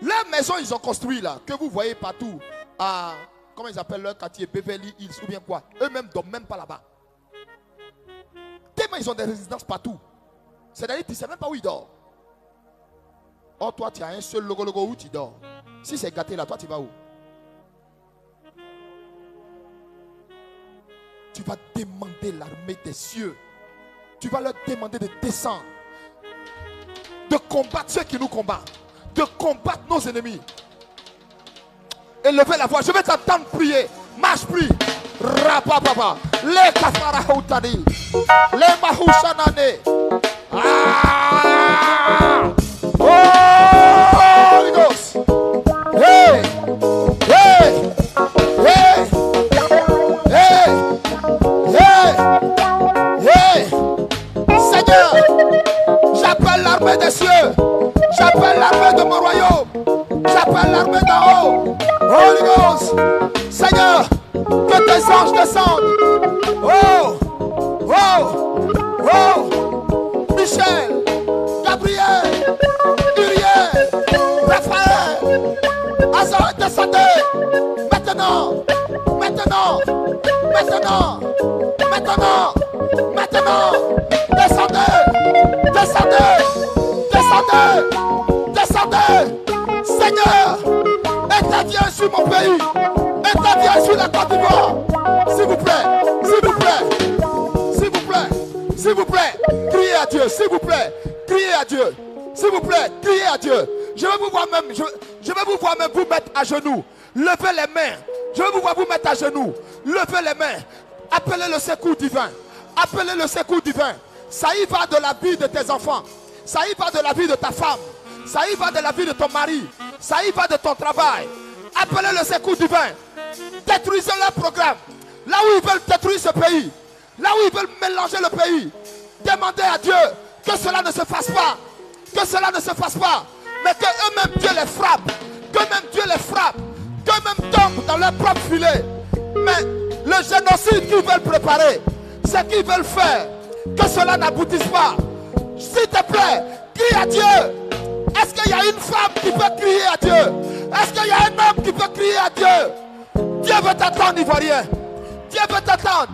Les maisons ils ont construit là, que vous voyez partout, à, comment ils appellent leur quartier, Beverly Hills ou bien quoi, eux-mêmes ne dorment même pas là-bas. Tes Tellement ils ont des résidences partout. C'est-à-dire que tu ne sais même pas où ils dorment. Or, toi, tu as un seul logo où tu dors. Si c'est gâté là, toi, tu vas où? Tu vas demander l'armée des cieux. Tu vas leur demander de descendre. De combattre ceux qui nous combattent. De combattre nos ennemis. Élevez la voix. Je vais t'entendre prier. Marche, prie. Rapapapa. Les kafarahoutani. Les mahouchanane. Ah! Oh, Holy Ghost. Hey! Hey! Hey! Hey! Hey! Hey! Seigneur, j'appelle l'armée des cieux. J'appelle l'armée de mon royaume. J'appelle l'armée d'en haut. Holy Ghost. Seigneur, que tes anges descendent. Oh! Oh! Oh! Michel, Gabriel, Uriel, Raphaël, Azar, descendez. Maintenant, maintenant, maintenant, maintenant, maintenant, descendez, descendez, descendez, descendez. Seigneur, interviens sur mon pays, interviens sur la Côte d'Ivoire. S'il vous plaît, s'il vous plaît, s'il vous plaît, s'il vous plaît, criez à Dieu, s'il vous plaît, criez à Dieu, s'il vous plaît, criez à Dieu. Je vais vous voir même, je vais vous voir même vous mettre à genoux, levez les mains. Je vais vous voir vous mettre à genoux, levez les mains, appelez le secours divin, appelez le secours divin. Ça y va de la vie de tes enfants, ça y va de la vie de ta femme, ça y va de la vie de ton mari, ça y va de ton travail. Appelez le secours divin, détruisez leur programme, là où ils veulent détruire ce pays, là où ils veulent mélanger le pays. Demandez à Dieu que cela ne se fasse pas, que cela ne se fasse pas, mais que eux-mêmes Dieu les frappe, que même Dieu les frappe, qu'eux-mêmes tombent dans leur propre filet. Mais le génocide qu'ils veulent préparer, ce qu'ils veulent faire, que cela n'aboutisse pas. S'il te plaît, crie à Dieu. Est-ce qu'il y a une femme qui peut crier à Dieu? Est-ce qu'il y a un homme qui peut crier à Dieu? Dieu veut t'entendre, Ivoirien. Dieu veut t'entendre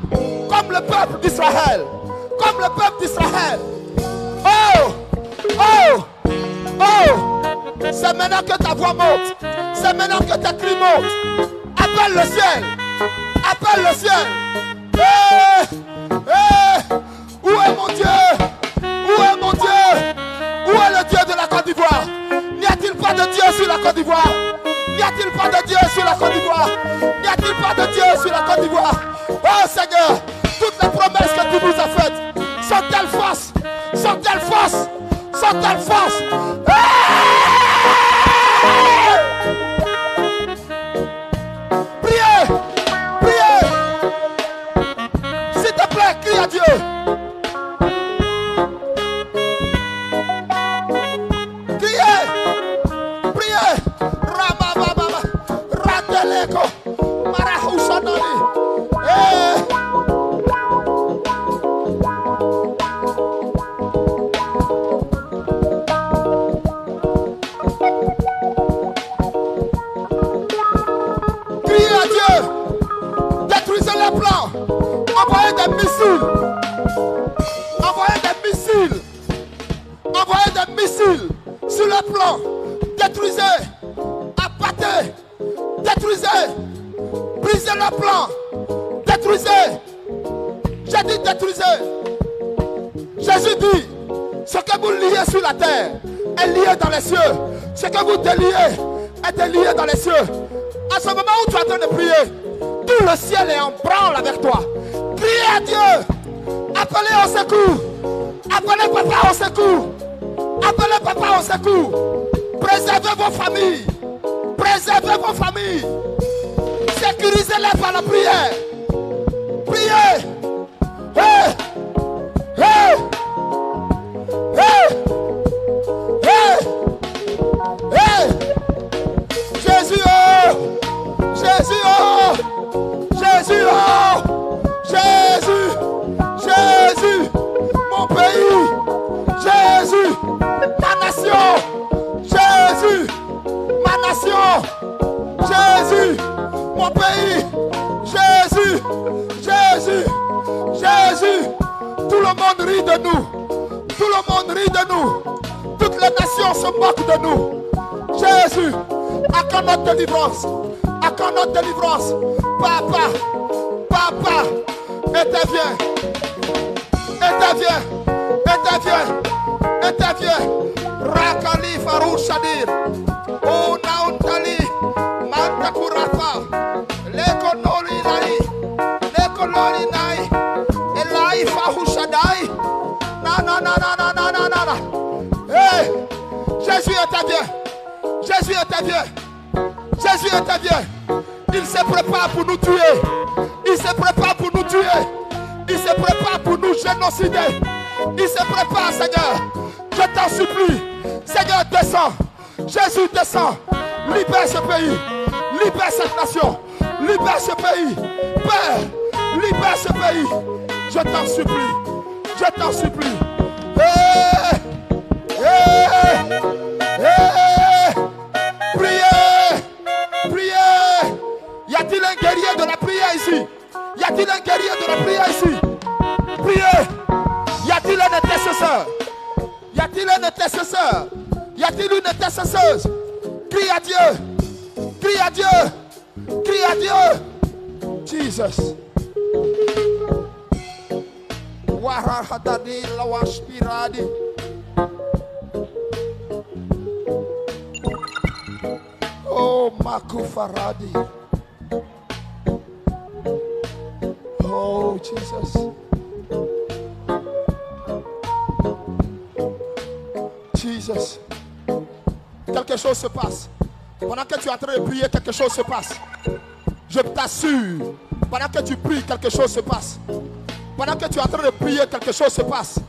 comme le peuple d'Israël. Comme le peuple d'Israël. Oh! Oh! Oh! C'est maintenant que ta voix monte. C'est maintenant que tes cris montent. Appelle le ciel. Appelle le ciel. Où est mon Dieu? Où est mon Dieu? Où est le Dieu de la Côte d'Ivoire? N'y a-t-il pas de Dieu sur la Côte d'Ivoire? N'y a-t-il pas de Dieu sur la Côte d'Ivoire? N'y a-t-il pas de Dieu sur la Côte d'Ivoire? Oh Seigneur, toutes les promesses que tu nous as faites sont-elles fausses? Sont-elles fausses? Sont-elles fausses? Priez! Priez! S'il te plaît, crie à Dieu! Sur le plan, détruisez, abattez, détruisez, brisez le plan, détruisez. J'ai dit détruisez. Jésus dit, ce que vous liez sur la terre est lié dans les cieux. Ce que vous déliez est délié dans les cieux. À ce moment où tu es en train de prier, tout le ciel est en branle avec toi. Criez à Dieu, appelez au secours, appelez papa au secours. Appelez papa au secours. Préservez vos familles. Préservez vos familles. Sécurisez-les par la prière. Priez. Hey. Hey. Hey. Hey. Hey. Jésus, oh. Jésus, oh. Jésus, oh. Jésus. Jésus. Mon pays. Jésus. Ma nation, Jésus, ma nation, Jésus, mon pays, Jésus, Jésus, Jésus, de nous. Tout le monde rit de nous. Toutes les nations se moquent de nous. Jésus, à quand notre délivrance? À quand notre délivrance? Papa, papa, interviens. Interviens, interviens, interviens. Rakali Farou Shadir. Oh Nauntali, Mantakurafa. Lekonoli Nai, Lekonoli Nai. Elai Farou Shadai. Na. Hey, Jésus intervient. Jésus intervient. Jésus intervient. Il se prépare pour nous tuer. Il se prépare pour nous tuer. Il se prépare pour nous génocider. Il se prépare, Seigneur. Je t'en supplie. Seigneur, descends. Jésus, descends. Libère ce pays. Libère cette nation. Libère ce pays. Père, libère ce pays. Je t'en supplie. Je t'en supplie. Hey, hey, hey. Priez. Priez. Y a-t-il un guerrier de la prière ici? Y a-t-il un guerrier de la prière ici? Priez. Y a-t-il un intercesseur? Y a-t-il un intercesseur? Y a-t-il une intercesseuse? Crie à Dieu. Crie à Dieu. Crie à Dieu. Jesus. Warahadadi lawashpiradi. Oh Makufaradi. Oh Jesus. Jesus. Quelque chose se passe. Pendant que tu es en train de prier, quelque chose se passe. Je t'assure. Pendant que tu pries, quelque chose se passe. Pendant que tu es en train de prier, quelque chose se passe.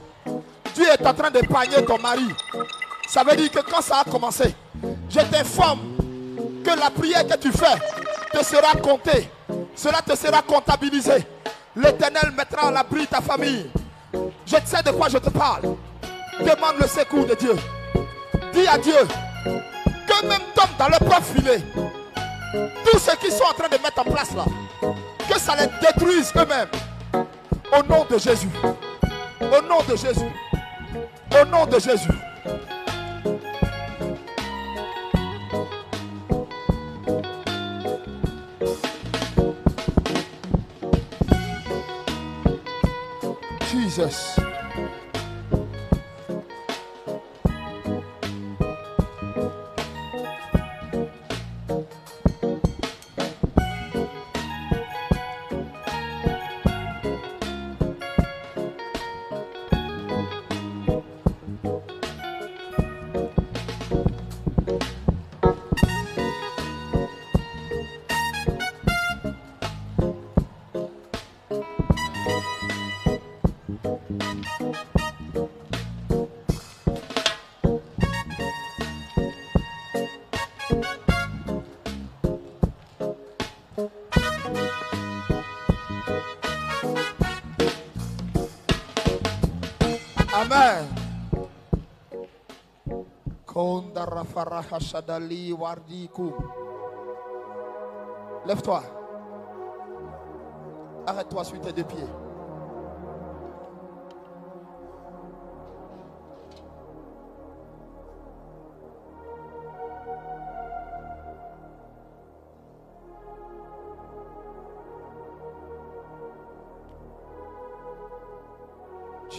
Dieu est en train d'épargner ton mari. Ça veut dire que quand ça a commencé, je t'informe que la prière que tu fais te sera comptée. Cela te sera comptabilisé. L'Éternel mettra à l'abri ta famille. Je sais de quoi je te parle. Demande le secours de Dieu. Dis à Dieu que même tombe dans leur propre filet. Tous ceux qui sont en train de mettre en place là, que ça les détruise eux-mêmes. Au nom de Jésus. Au nom de Jésus. Au nom de Jésus. Jesus. Amen. Lève-toi. Arrête-toi sur tes deux pieds.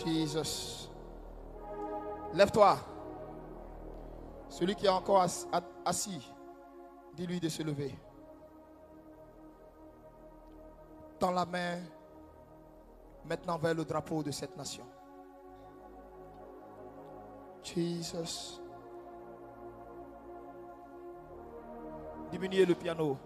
Jesus. Lève-toi. Celui qui est encore assis, dis-lui de se lever. Tends la main maintenant vers le drapeau de cette nation. Jesus. Diminuez le piano.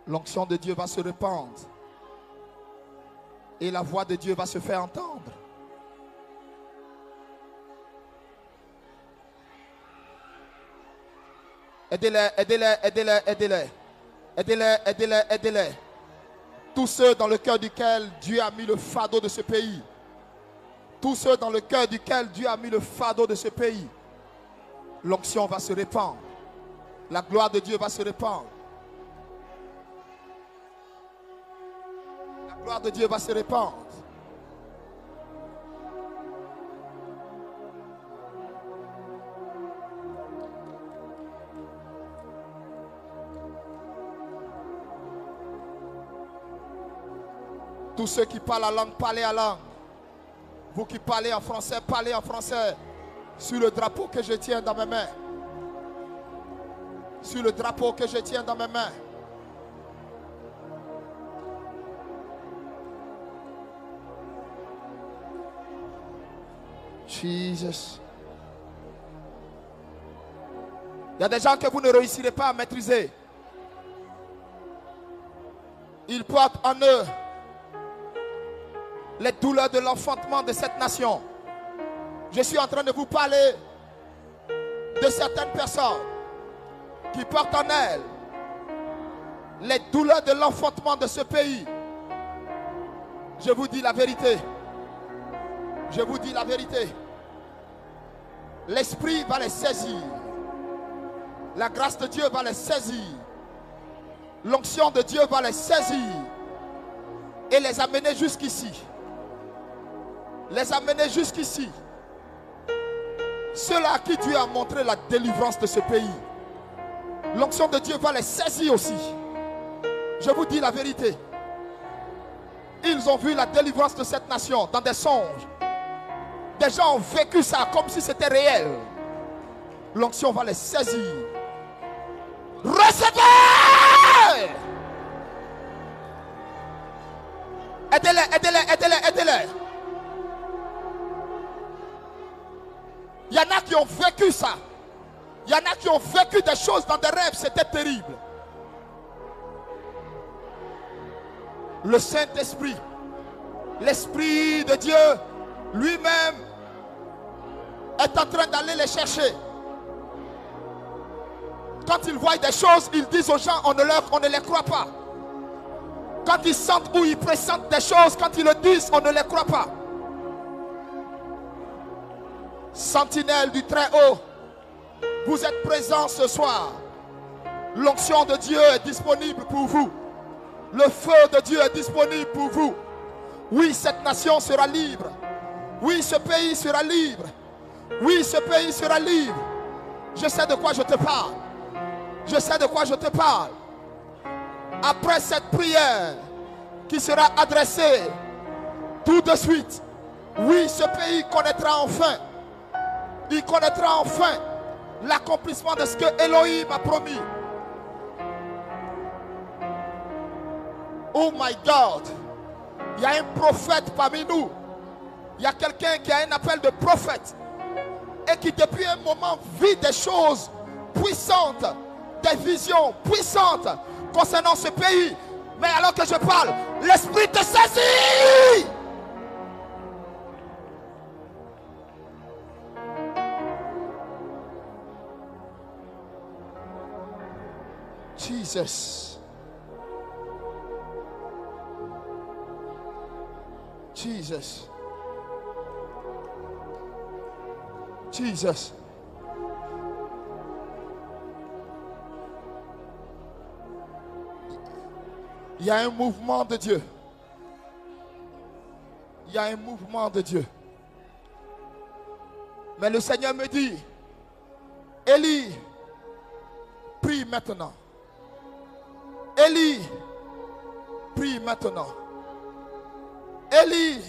L'onction de Dieu va se répandre. Et la voix de Dieu va se faire entendre. Aidez-les, aidez-les, aidez-les, aidez-les. Aidez-les, aidez-les, aidez-les. Tous ceux dans le cœur duquel Dieu a mis le fardeau de ce pays. tous ceux dans le cœur duquel Dieu a mis le fardeau de ce pays, l'onction va se répandre. La gloire de Dieu va se répandre. La gloire de Dieu va se répandre. Tous ceux qui parlent la langue, parlez la langue. Vous qui parlez en français, parlez en français. Sur le drapeau que je tiens dans mes mains. Sur le drapeau que je tiens dans mes mains. Jesus. Il y a des gens que vous ne réussirez pas à maîtriser. Ils portent en eux les douleurs de l'enfantement de cette nation. Je suis en train de vous parler de certaines personnes qui portent en elles les douleurs de l'enfantement de ce pays. Je vous dis la vérité. Je vous dis la vérité. L'Esprit va les saisir. La grâce de Dieu va les saisir. L'onction de Dieu va les saisir et les amener jusqu'ici. Les amener jusqu'ici. Ceux-là à qui Dieu a montré la délivrance de ce pays, l'onction de Dieu va les saisir aussi. Je vous dis la vérité. Ils ont vu la délivrance de cette nation dans des songes. Des gens ont vécu ça comme si c'était réel. L'onction va les saisir. Recevez! Aidez-les, aidez-les, aidez-les, aidez-les. Il y en a qui ont vécu ça. Il y en a qui ont vécu des choses dans des rêves, c'était terrible. Le Saint-Esprit, l'Esprit de Dieu lui-même est en train d'aller les chercher. Quand ils voient des choses, ils disent aux gens, on ne les croit pas. Quand ils sentent ou ils pressentent des choses, quand ils le disent, on ne les croit pas. Sentinelle du Très-Haut, vous êtes présents ce soir. L'onction de Dieu est disponible pour vous. Le feu de Dieu est disponible pour vous. Oui, cette nation sera libre. Oui, ce pays sera libre. Oui, ce pays sera libre. Je sais de quoi je te parle. Je sais de quoi je te parle. Après cette prière qui sera adressée tout de suite, oui, ce pays connaîtra enfin. Il connaîtra enfin l'accomplissement de ce que Elohim a promis. Oh my God. Il y a un prophète parmi nous. Il y a quelqu'un qui a un appel de prophète et qui depuis un moment vit des choses puissantes, des visions puissantes concernant ce pays. Mais alors que je parle, l'Esprit te saisit. Jesus. Jesus. Jesus. Il y a un mouvement de Dieu. Il y a un mouvement de Dieu. Mais le Seigneur me dit, Élie, prie maintenant. Élie, prie maintenant. Élie,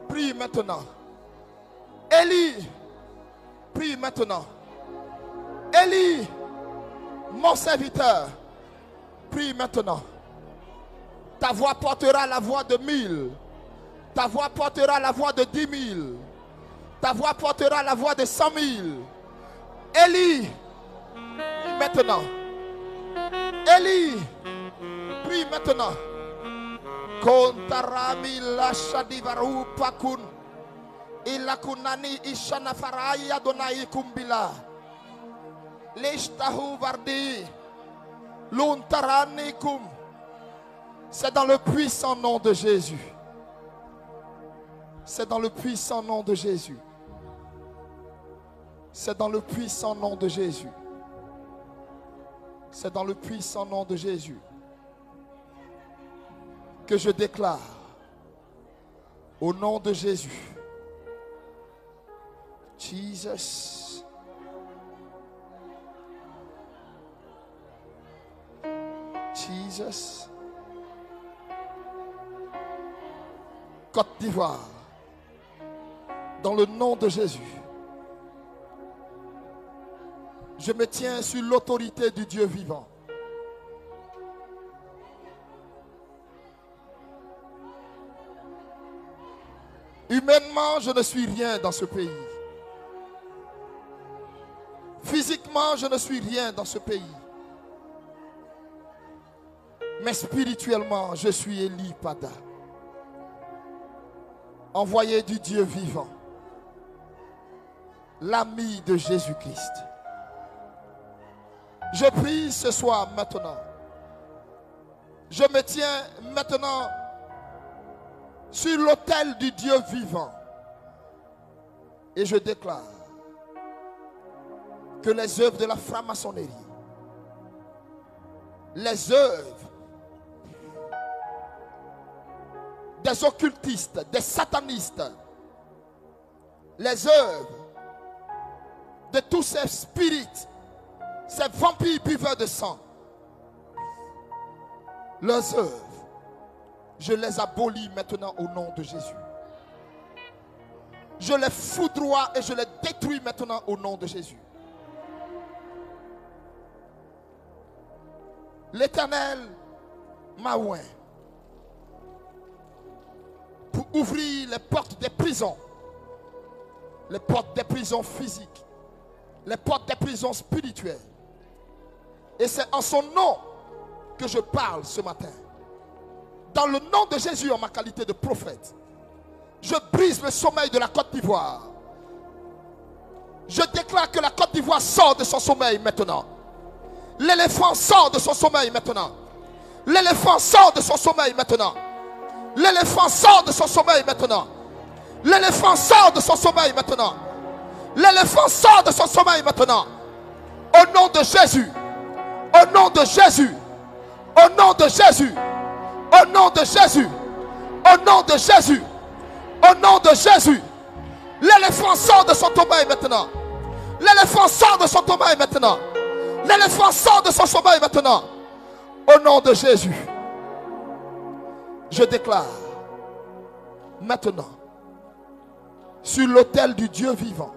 prie maintenant. Élie, prie maintenant. Élie, mon serviteur, prie maintenant. Ta voix portera la voix de 1000. Ta voix portera la voix de 10 000. Ta voix portera la voix de 100 000. Élie, maintenant. Élie, prie maintenant. Kontarami la shadivaru pakun. Ilakunani ishana faraya donai kumbila. Leshtahu vardi. Luntarani kum. C'est dans le puissant nom de Jésus. C'est dans le puissant nom de Jésus. C'est dans le puissant nom de Jésus. C'est dans le puissant nom de Jésus que je déclare, au nom de Jésus, Jesus, Jesus, Côte d'Ivoire, dans le nom de Jésus, je me tiens sur l'autorité du Dieu vivant. Humainement, je ne suis rien dans ce pays. Physiquement, je ne suis rien dans ce pays. Mais spirituellement, je suis Eli Pada, envoyé du Dieu vivant, l'ami de Jésus-Christ. Je prie ce soir maintenant. Je me tiens maintenant sur l'autel du Dieu vivant. Et je déclare que les œuvres de la franc-maçonnerie, les œuvres des occultistes, des satanistes, les œuvres de tous ces spirites, ces vampires buveurs de sang, leurs œuvres, je les abolis maintenant au nom de Jésus. Je les foudroie et je les détruis maintenant au nom de Jésus. L'Éternel m'a oint pour ouvrir les portes des prisons, les portes des prisons physiques, les portes des prisons spirituelles. Et c'est en son nom que je parle ce matin. Dans le nom de Jésus, en ma qualité de prophète, je brise le sommeil de la Côte d'Ivoire. Je déclare que la Côte d'Ivoire sort de son sommeil maintenant. L'éléphant sort de son sommeil maintenant. L'éléphant sort de son sommeil maintenant. L'éléphant sort de son sommeil maintenant. L'éléphant sort de son sommeil maintenant. L'éléphant sort de son sommeil maintenant. Au nom de Jésus. Au nom de Jésus. Au nom de Jésus. Au nom de Jésus. Au nom de Jésus. Au nom de Jésus. L'éléphant sort de son sommeil maintenant. L'éléphant sort de son sommeil maintenant. L'éléphant sort de son sommeil maintenant. Au nom de Jésus. Je déclare maintenant sur l'autel du Dieu vivant,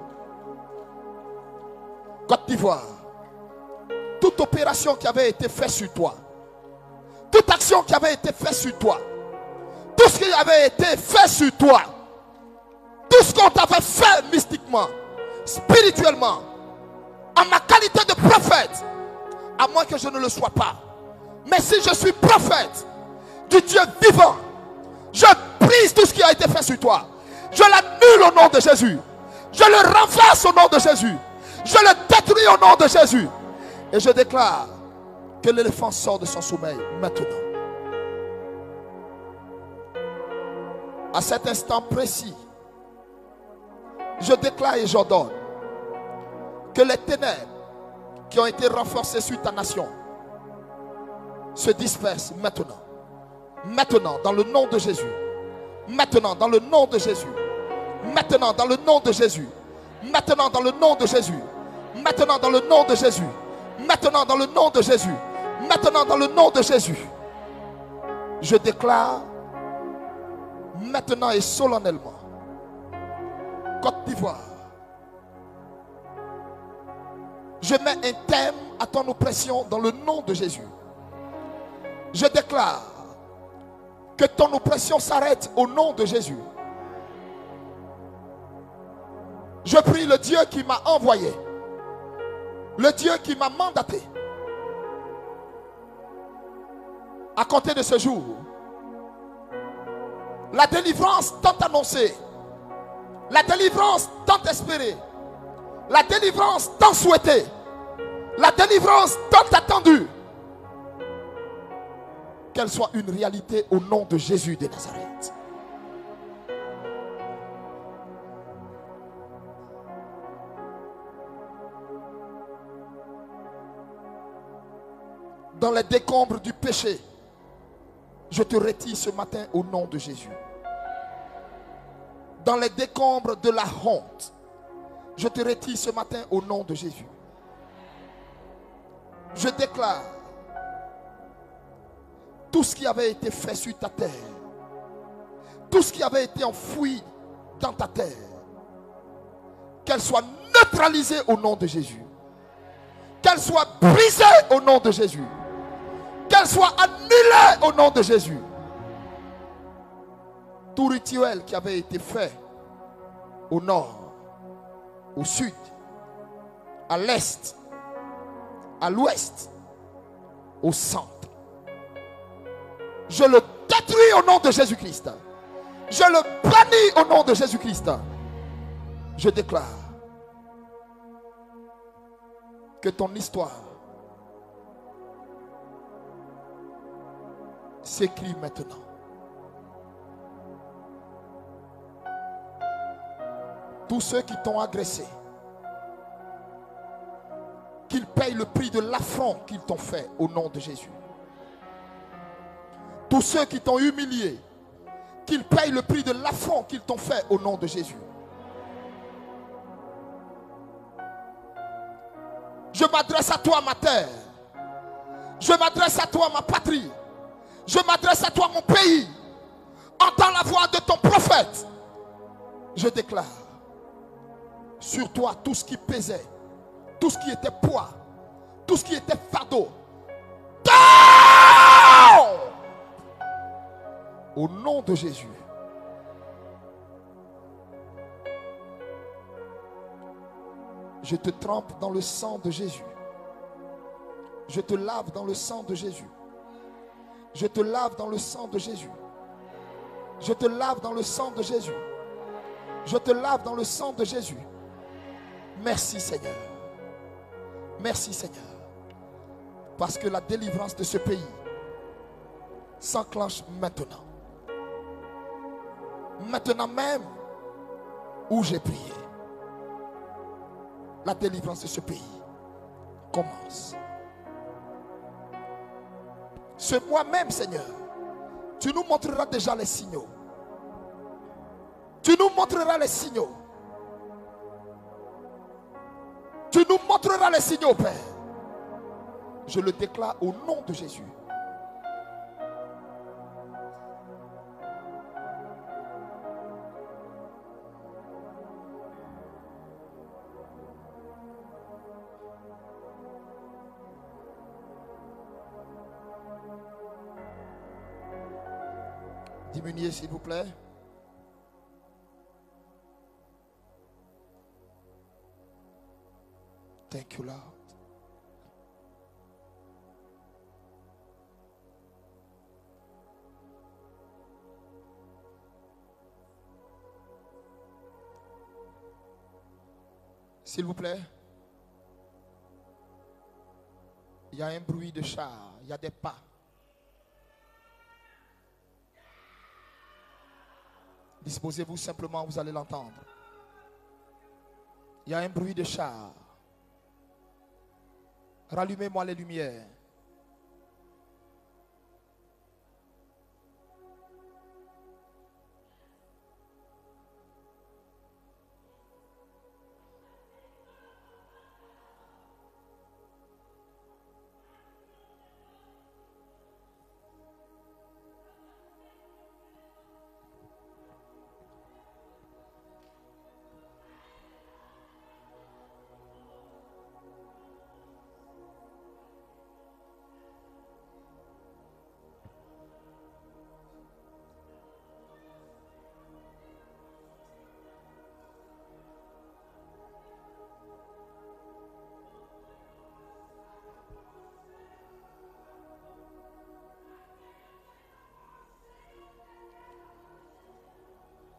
Côte d'Ivoire, toute opération qui avait été faite sur toi, toute action qui avait été faite sur toi, tout ce qui avait été fait sur toi, tout ce qu'on t'avait fait mystiquement, spirituellement, en ma qualité de prophète, à moins que je ne le sois pas, mais si je suis prophète du Dieu vivant, je brise tout ce qui a été fait sur toi, je l'annule au nom de Jésus, je le renverse au nom de Jésus, je le détruis au nom de Jésus, et je déclare que l'éléphant sort de son sommeil maintenant. À cet instant précis, je déclare et j'ordonne que les ténèbres qui ont été renforcées sur ta nation se dispersent maintenant. Maintenant, dans le nom de Jésus. Maintenant, dans le nom de Jésus. Maintenant, dans le nom de Jésus. Maintenant, dans le nom de Jésus. Maintenant, dans le nom de Jésus. Maintenant, dans le nom de Jésus. Maintenant, dans le nom de Jésus. Je déclare maintenant et solennellement, Côte d'Ivoire, je mets un terme à ton oppression dans le nom de Jésus. Je déclare que ton oppression s'arrête au nom de Jésus. Je prie le Dieu qui m'a envoyé, le Dieu qui m'a mandaté, à compter de ce jour, la délivrance tant annoncée, la délivrance tant espérée, la délivrance tant souhaitée, la délivrance tant attendue, qu'elle soit une réalité au nom de Jésus de Nazareth. dans les décombres du péché, je te retire ce matin au nom de Jésus. Dans les décombres de la honte, je te retire ce matin au nom de Jésus. Je déclare tout ce qui avait été fait sur ta terre, tout ce qui avait été enfoui dans ta terre, qu'elle soit neutralisée au nom de Jésus. Qu'elle soit brisée au nom de Jésus. Qu'elle soit annulée au nom de Jésus. Tout rituel qui avait été fait au nord, au sud, à l'est, à l'ouest, au centre, je le détruis au nom de Jésus-Christ. Je le bannis au nom de Jésus-Christ. Je déclare que ton histoire s'écrit maintenant. Tous ceux qui t'ont agressé, qu'ils payent le prix de l'affront qu'ils t'ont fait au nom de Jésus. Tous ceux qui t'ont humilié, qu'ils payent le prix de l'affront qu'ils t'ont fait au nom de Jésus. Je m'adresse à toi, ma terre. Je m'adresse à toi, ma patrie. Je m'adresse à toi, mon pays. Entends la voix de ton prophète. Je déclare sur toi tout ce qui pesait, tout ce qui était poids, tout ce qui était fardeau. Down! Au nom de Jésus. Je te trempe dans le sang de Jésus. Je te lave dans le sang de Jésus. Je te lave dans le sang de Jésus. Je te lave dans le sang de Jésus. Je te lave dans le sang de Jésus. Merci Seigneur. Merci Seigneur. Parce que la délivrance de ce pays s'enclenche maintenant. Maintenant même où j'ai prié. La délivrance de ce pays commence. Ce mois même, Seigneur, tu nous montreras déjà les signaux. Tu nous montreras les signaux. Tu nous montreras les signaux, Père. Je le déclare au nom de Jésus. Diminuez s'il vous plaît. Thank you, Lord. S'il vous plaît. Il y a un bruit de char, il y a des pas. Disposez-vous simplement, vous allez l'entendre. Il y a un bruit de char. Rallumez-moi les lumières.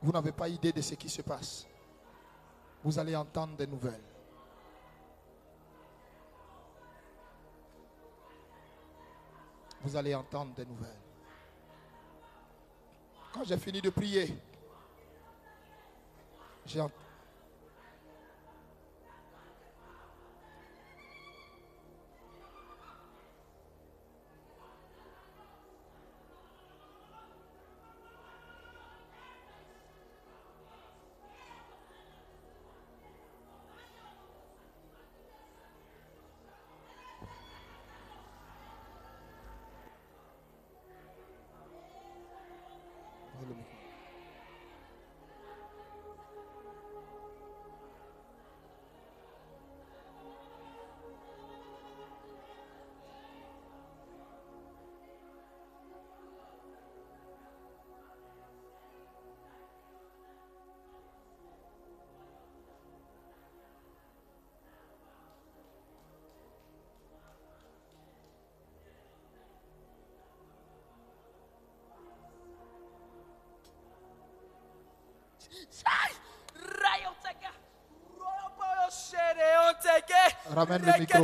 Vous n'avez pas idée de ce qui se passe. Vous allez entendre des nouvelles. Vous allez entendre des nouvelles. Quand j'ai fini de prier, j'ai entendu. Ramène le micro.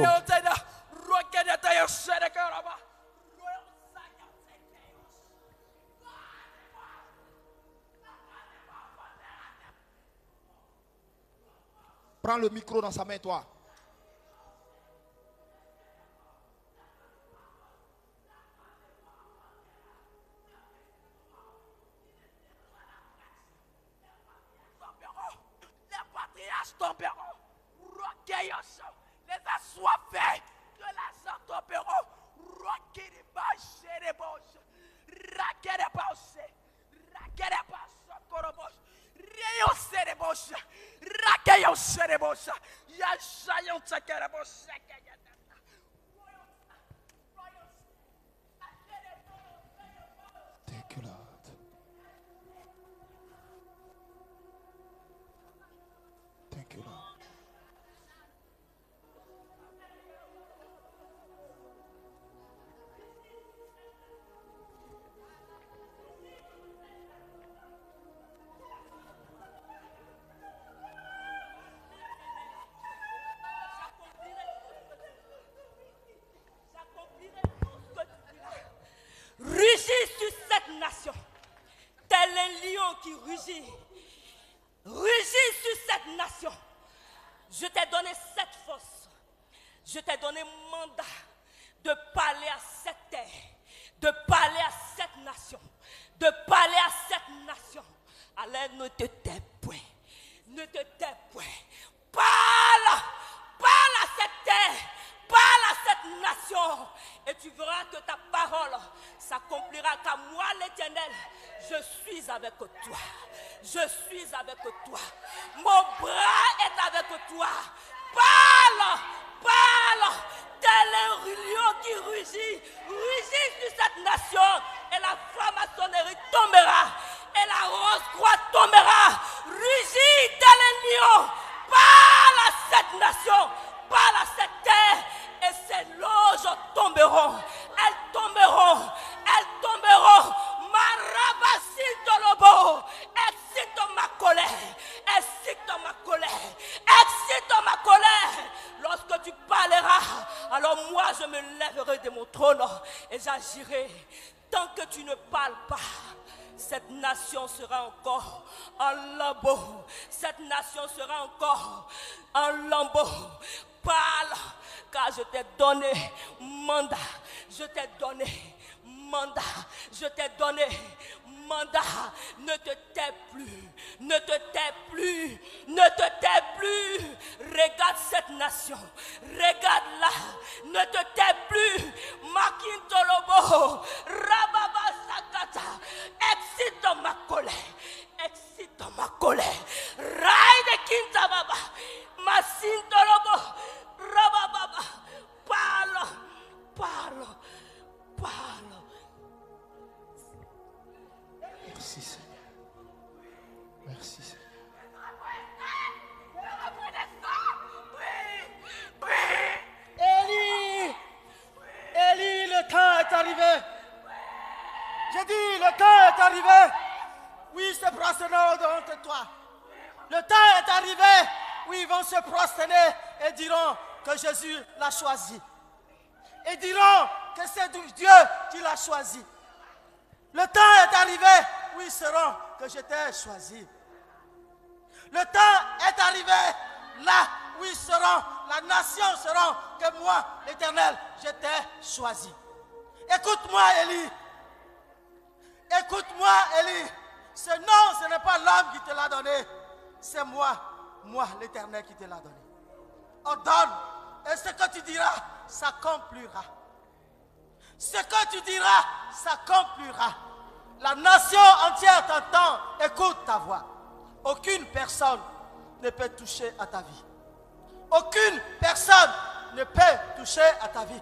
Prends le micro dans sa main, toi. Tomberont, les assoiffés de l'argent tomberont, roquez les bouches, raquez les bouches, rayons les bouches, raquez les bouches, yachaillons les bouches. Thank you, Lord. Thank you, Lord. Rugis sur cette nation, tel un lion qui rugit. Rugis sur cette nation. Je t'ai donné cette force. Je t'ai donné mandat de parler à cette terre, de parler à cette nation, de parler à cette nation. Alors ne te tais point. Ne te tais point. Parle. Parle à cette terre. Parle à cette nation. Et tu verras que ta parole s'accomplira, car moi l'Éternel, je suis avec toi. Je suis avec toi. Mon bras est avec toi. Parle, parle, tel un lion qui rugit. Rugit sur cette nation. Et la franc-maçonnerie tombera. Et la rose-croix tombera. Rugit tel un lion. Parle à cette nation. Parle à cette terre. Et ces loges tomberont. Elles tomberont. Elles tomberont. Marabasitolobo. Excite ma colère. Excite ma colère. Excite ma colère. Lorsque tu parleras, alors moi je me lèverai de mon trône et j'agirai. Tant que tu ne parles pas, cette nation sera encore en lambeaux. Cette nation sera encore en lambeaux. Parle, car je t'ai donné mandat. Je t'ai donné mandat. Je t'ai donné mandat. Ne te tais plus. Ne te tais plus. Ne te tais plus. Regarde cette nation. Regarde-la. Ne te tais plus. Makintolobo. Rababa Sakata. Excite ma colère. Excite ma colère. Raide Kintababa. Masintolobo. Rabababa. Parle. Parle. Parle. Merci, Seigneur. Merci, Seigneur. Élie, Élie, le temps est arrivé. J'ai dit, le temps est arrivé. Oui, se prosterner devant toi. Le temps est arrivé où ils vont se prosterner et diront que Jésus l'a choisi. Et diront que c'est Dieu qui l'a choisi. Le temps est arrivé où ils sauront que je t'ai choisi. Le temps est arrivé là où ils seront, la nation seront que moi, l'Éternel, je t'ai choisi. Écoute-moi, Élie. Écoute-moi, Élie. Ce nom, ce n'est pas l'homme qui te l'a donné. C'est moi, l'Éternel qui te l'a donné. Ordonne. Et ce que tu diras, s'accomplira. Ce que tu diras, s'accomplira. La nation entière t'entend, écoute ta voix. Aucune personne ne peut toucher à ta vie. Aucune personne ne peut toucher à ta vie.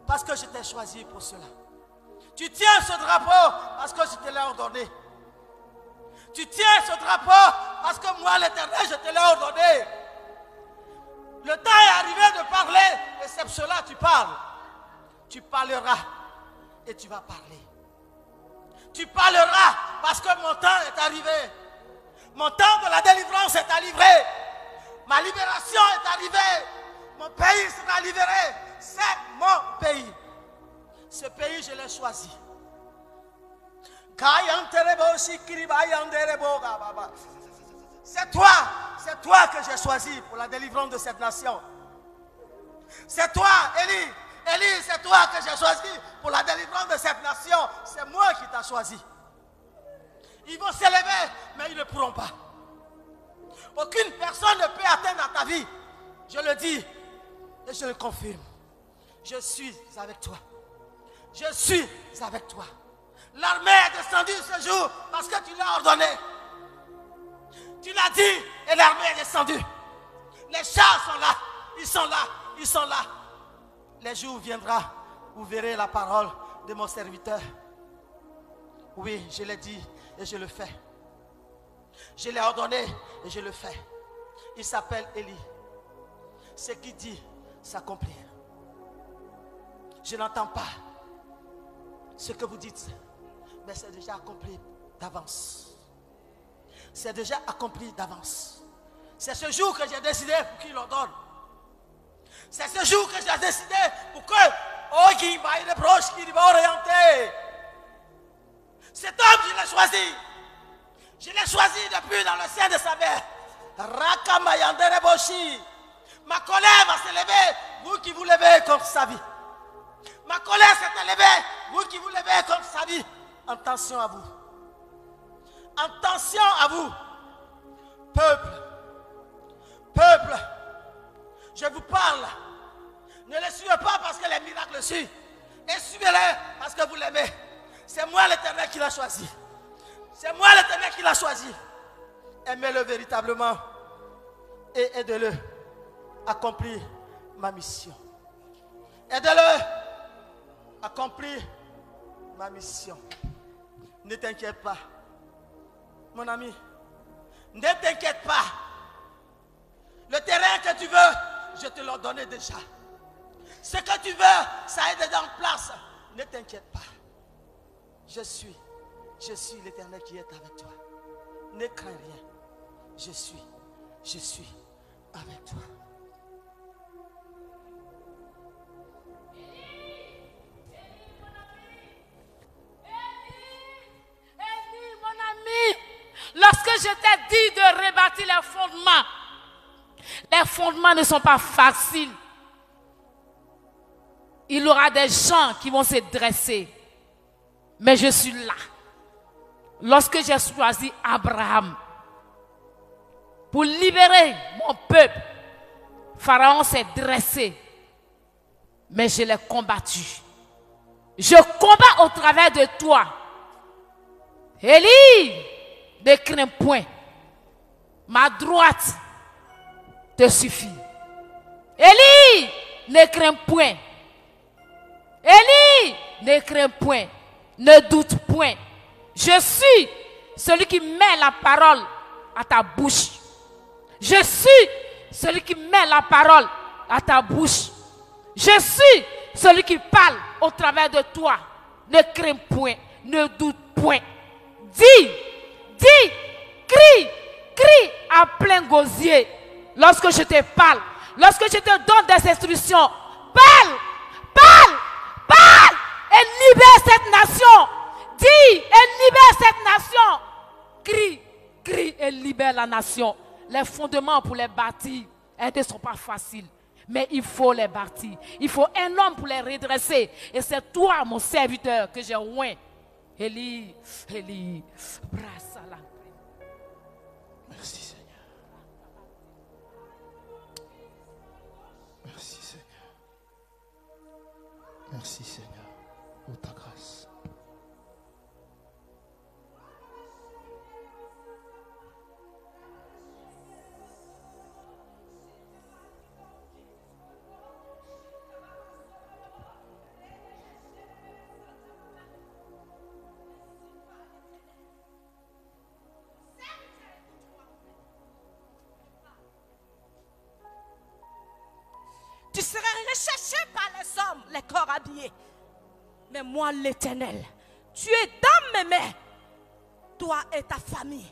Parce que je t'ai choisi pour cela. Tu tiens ce drapeau parce que je te l'ai ordonné. Tu tiens ce drapeau parce que moi, l'Éternel, je te l'ai ordonné. Le temps est arrivé de parler et c'est pour cela que tu parles. Tu parleras et tu vas parler. Tu parleras parce que mon temps est arrivé. Mon temps de la délivrance est arrivé. Ma libération est arrivée. Mon pays sera libéré. C'est mon pays. Ce pays, je l'ai choisi. C'est toi que j'ai choisi pour la délivrance de cette nation. C'est toi, Élie. Élie, c'est toi que j'ai choisi pour la délivrance de cette nation. C'est moi qui t'ai choisi. Ils vont s'élever, mais ils ne pourront pas. Aucune personne ne peut atteindre ta vie. Je le dis et je le confirme. Je suis avec toi. Je suis avec toi. L'armée est descendue ce jour parce que tu l'as ordonné. Tu l'as dit et l'armée est descendue. Les chars sont là. Ils sont là. Ils sont là. Les jours viendront, vous verrez la parole de mon serviteur. Oui, je l'ai dit et je le fais. Je l'ai ordonné et je le fais. Il s'appelle Élie. Ce qu'il dit s'accomplit. Je n'entends pas ce que vous dites, mais c'est déjà accompli d'avance. C'est déjà accompli d'avance. C'est ce jour que j'ai décidé pour qu'il l'ordonne. C'est ce jour que j'ai décidé pour que qui va être proche, qui va orienter. Cet homme, je l'ai choisi. Je l'ai choisi depuis dans le sein de sa mère. Ma colère va s'élever, vous qui vous levez contre sa vie. Ma colère s'est élevée, vous qui vous levez contre sa vie. Attention à vous. Attention à vous. Peuple. Peuple. Je vous parle. Ne les suivez pas parce que les miracles le suivent. Et suivez-les parce que vous l'aimez. C'est moi l'Éternel qui l'a choisi. C'est moi l'Éternel qui l'a choisi. Aimez-le véritablement. Et aidez-le à accomplir ma mission. Aidez-le à accomplir ma mission. Ne t'inquiète pas. Mon ami. Ne t'inquiète pas. Le terrain que tu veux, je te l'ai donné déjà. Ce que tu veux, ça est déjà en place. Ne t'inquiète pas. Je suis l'Éternel qui est avec toi. Ne crains rien. Je suis avec toi. Élie, mon ami, lorsque je t'ai dit de rebâtir les fondements ne sont pas faciles. Il y aura des gens qui vont se dresser. Mais je suis là. Lorsque j'ai choisi Abraham pour libérer mon peuple, Pharaon s'est dressé. Mais je l'ai combattu. Je combats au travers de toi. Élie, ne crains point. Ma droite te suffit. Élie, ne crains point. Élie, ne crains point. Ne doute point. Je suis celui qui met la parole à ta bouche. Je suis celui qui met la parole à ta bouche. Je suis celui qui parle au travers de toi. Ne crains point. Ne doute point. Dis, crie à plein gosier. Lorsque je te parle, lorsque je te donne des instructions, parle et libère cette nation. Dis et libère cette nation. Crie et libère la nation. Les fondements pour les bâtir, elles ne sont pas faciles. Mais il faut les bâtir. Il faut un homme pour les redresser. Et c'est toi, mon serviteur, que j'ai oint. Élie, brassala. Merci Seigneur. Merci Seigneur. Merci Seigneur pour ta grâce. Tu serais recherché par les hommes, les corps habillés. Mais moi, l'Éternel, tu es dans mes mains, toi et ta famille.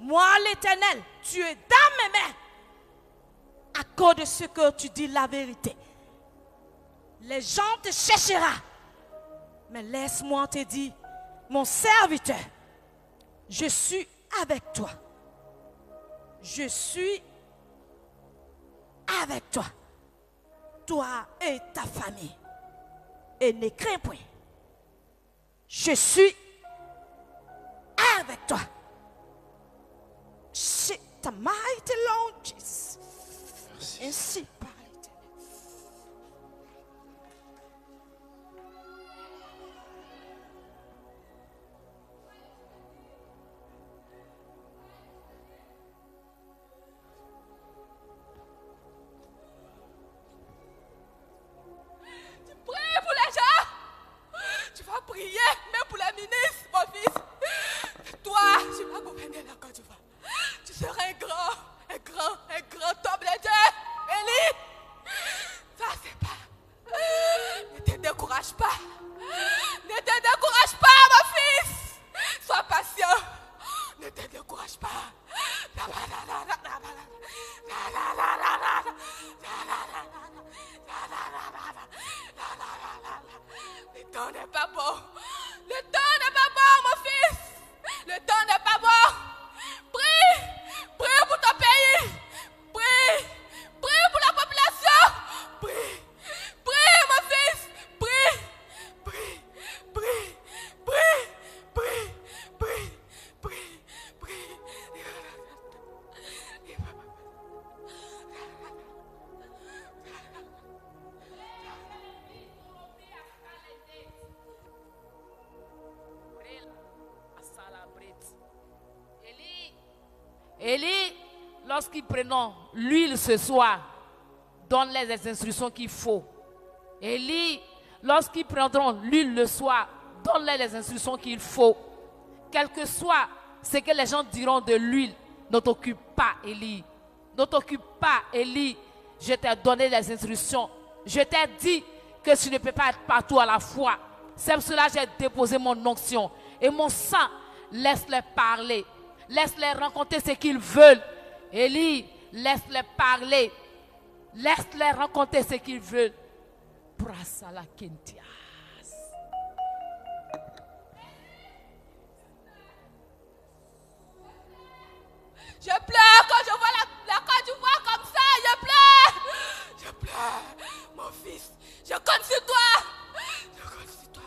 Moi, l'Éternel, tu es dans mes mains. À cause de ce que tu dis la vérité. Les gens te chercheront. Mais laisse-moi te dire, mon serviteur, je suis avec toi. Je suis avec toi. Toi et ta famille. Et ne crains point. Je suis avec toi. C'est ta mighty Lord Jesus. Ainsi parle l'Éternel. Tu pries pour les gens. Tu vas prier même pour les ministres, mon fils. Toi, tu vas gouverner la Côte d'Ivoire. Tu seras un grand homme de Dieu. Élie, ça c'est pas. Ne te décourage pas. Ne te décourage pas, mon fils. Sois patient. Ne te décourage pas. Le temps n'est pas bon. Le temps n'est pas bon, mon fils. Le temps n'est pas bon. Prie. Prie pour ton pays. Prie. Prie pour la population. Prie. Prie, mon fils. Prie. Prie. Prie. Prie. Prie. Prie. Prie. Prie. Élie, lorsqu'il prenait l'huile ce soir, donne les instructions qu'il faut. Élie, lorsqu'ils prendront l'huile le soir, donne les instructions qu'il faut. Quel que soit ce que les gens diront de l'huile, ne t'occupe pas, Élie. Ne t'occupe pas, Élie. Je t'ai donné les instructions. Je t'ai dit que tu ne peux pas être partout à la fois. C'est pour cela que j'ai déposé mon onction. Et mon sang, laisse-les parler. Laisse-les rencontrer ce qu'ils veulent. Élie, laisse-les parler. Laisse-les rencontrer ce qu'ils veulent. Brasala Kentias. Je pleure quand je vois la Côte d'Ivoire comme ça. Je pleure. Je pleure. Mon fils, je compte sur toi. Je compte sur toi.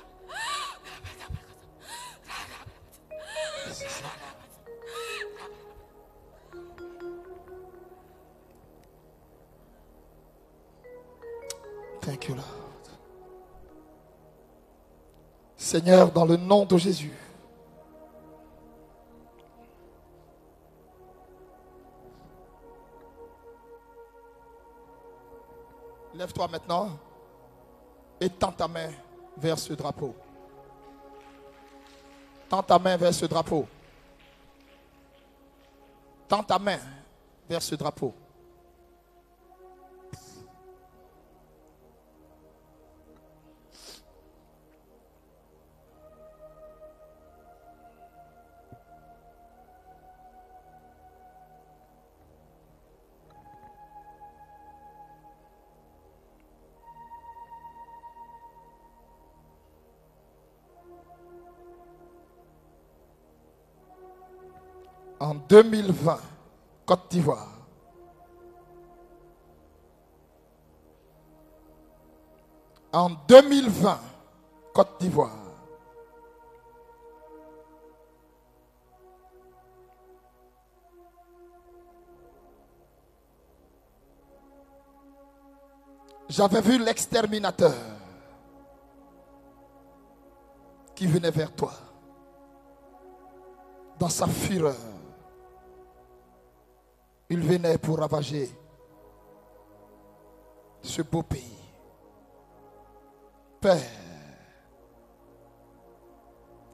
Thank you, Lord. Seigneur, dans le nom de Jésus, lève-toi maintenant et tends ta main vers ce drapeau. Tends ta main vers ce drapeau. Tends ta main vers ce drapeau. En 2020, Côte d'Ivoire. En 2020, Côte d'Ivoire. J'avais vu l'exterminateur qui venait vers toi dans sa fureur. Il venait pour ravager ce beau pays. Père,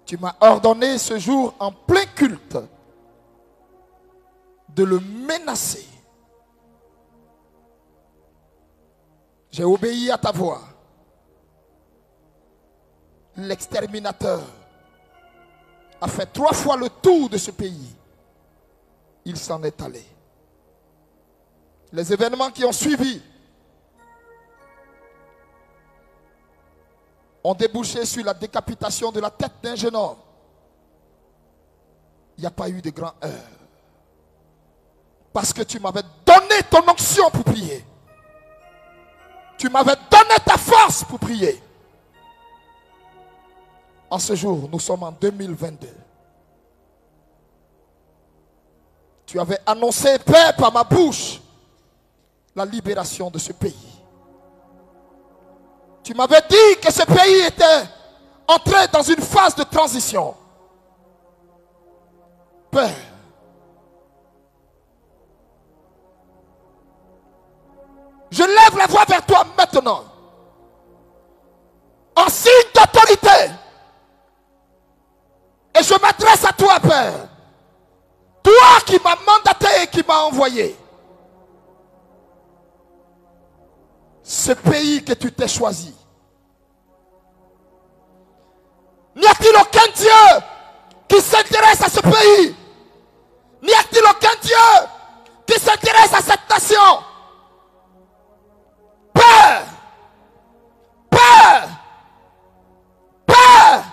tu m'as ordonné ce jour en plein culte de le menacer. J'ai obéi à ta voix. L'exterminateur a fait 3 fois le tour de ce pays. il s'en est allé. Les événements qui ont suivi ont débouché sur la décapitation de la tête d'un jeune homme. Il n'y a pas eu de grand heure. Parce que tu m'avais donné ton onction pour prier. Tu m'avais donné ta force pour prier. En ce jour, nous sommes en 2022. Tu avais annoncé, Père, par ma bouche, la libération de ce pays. Tu m'avais dit que ce pays était entré dans une phase de transition. Père, je lève la voix vers toi maintenant, en signe d'autorité, et je m'adresse à toi, Père, toi qui m'as mandaté et qui m'as envoyé. Ce pays que tu t'es choisi. N'y a-t-il aucun Dieu qui s'intéresse à ce pays? N'y a-t-il aucun Dieu qui s'intéresse à cette nation? Père, Père, Père,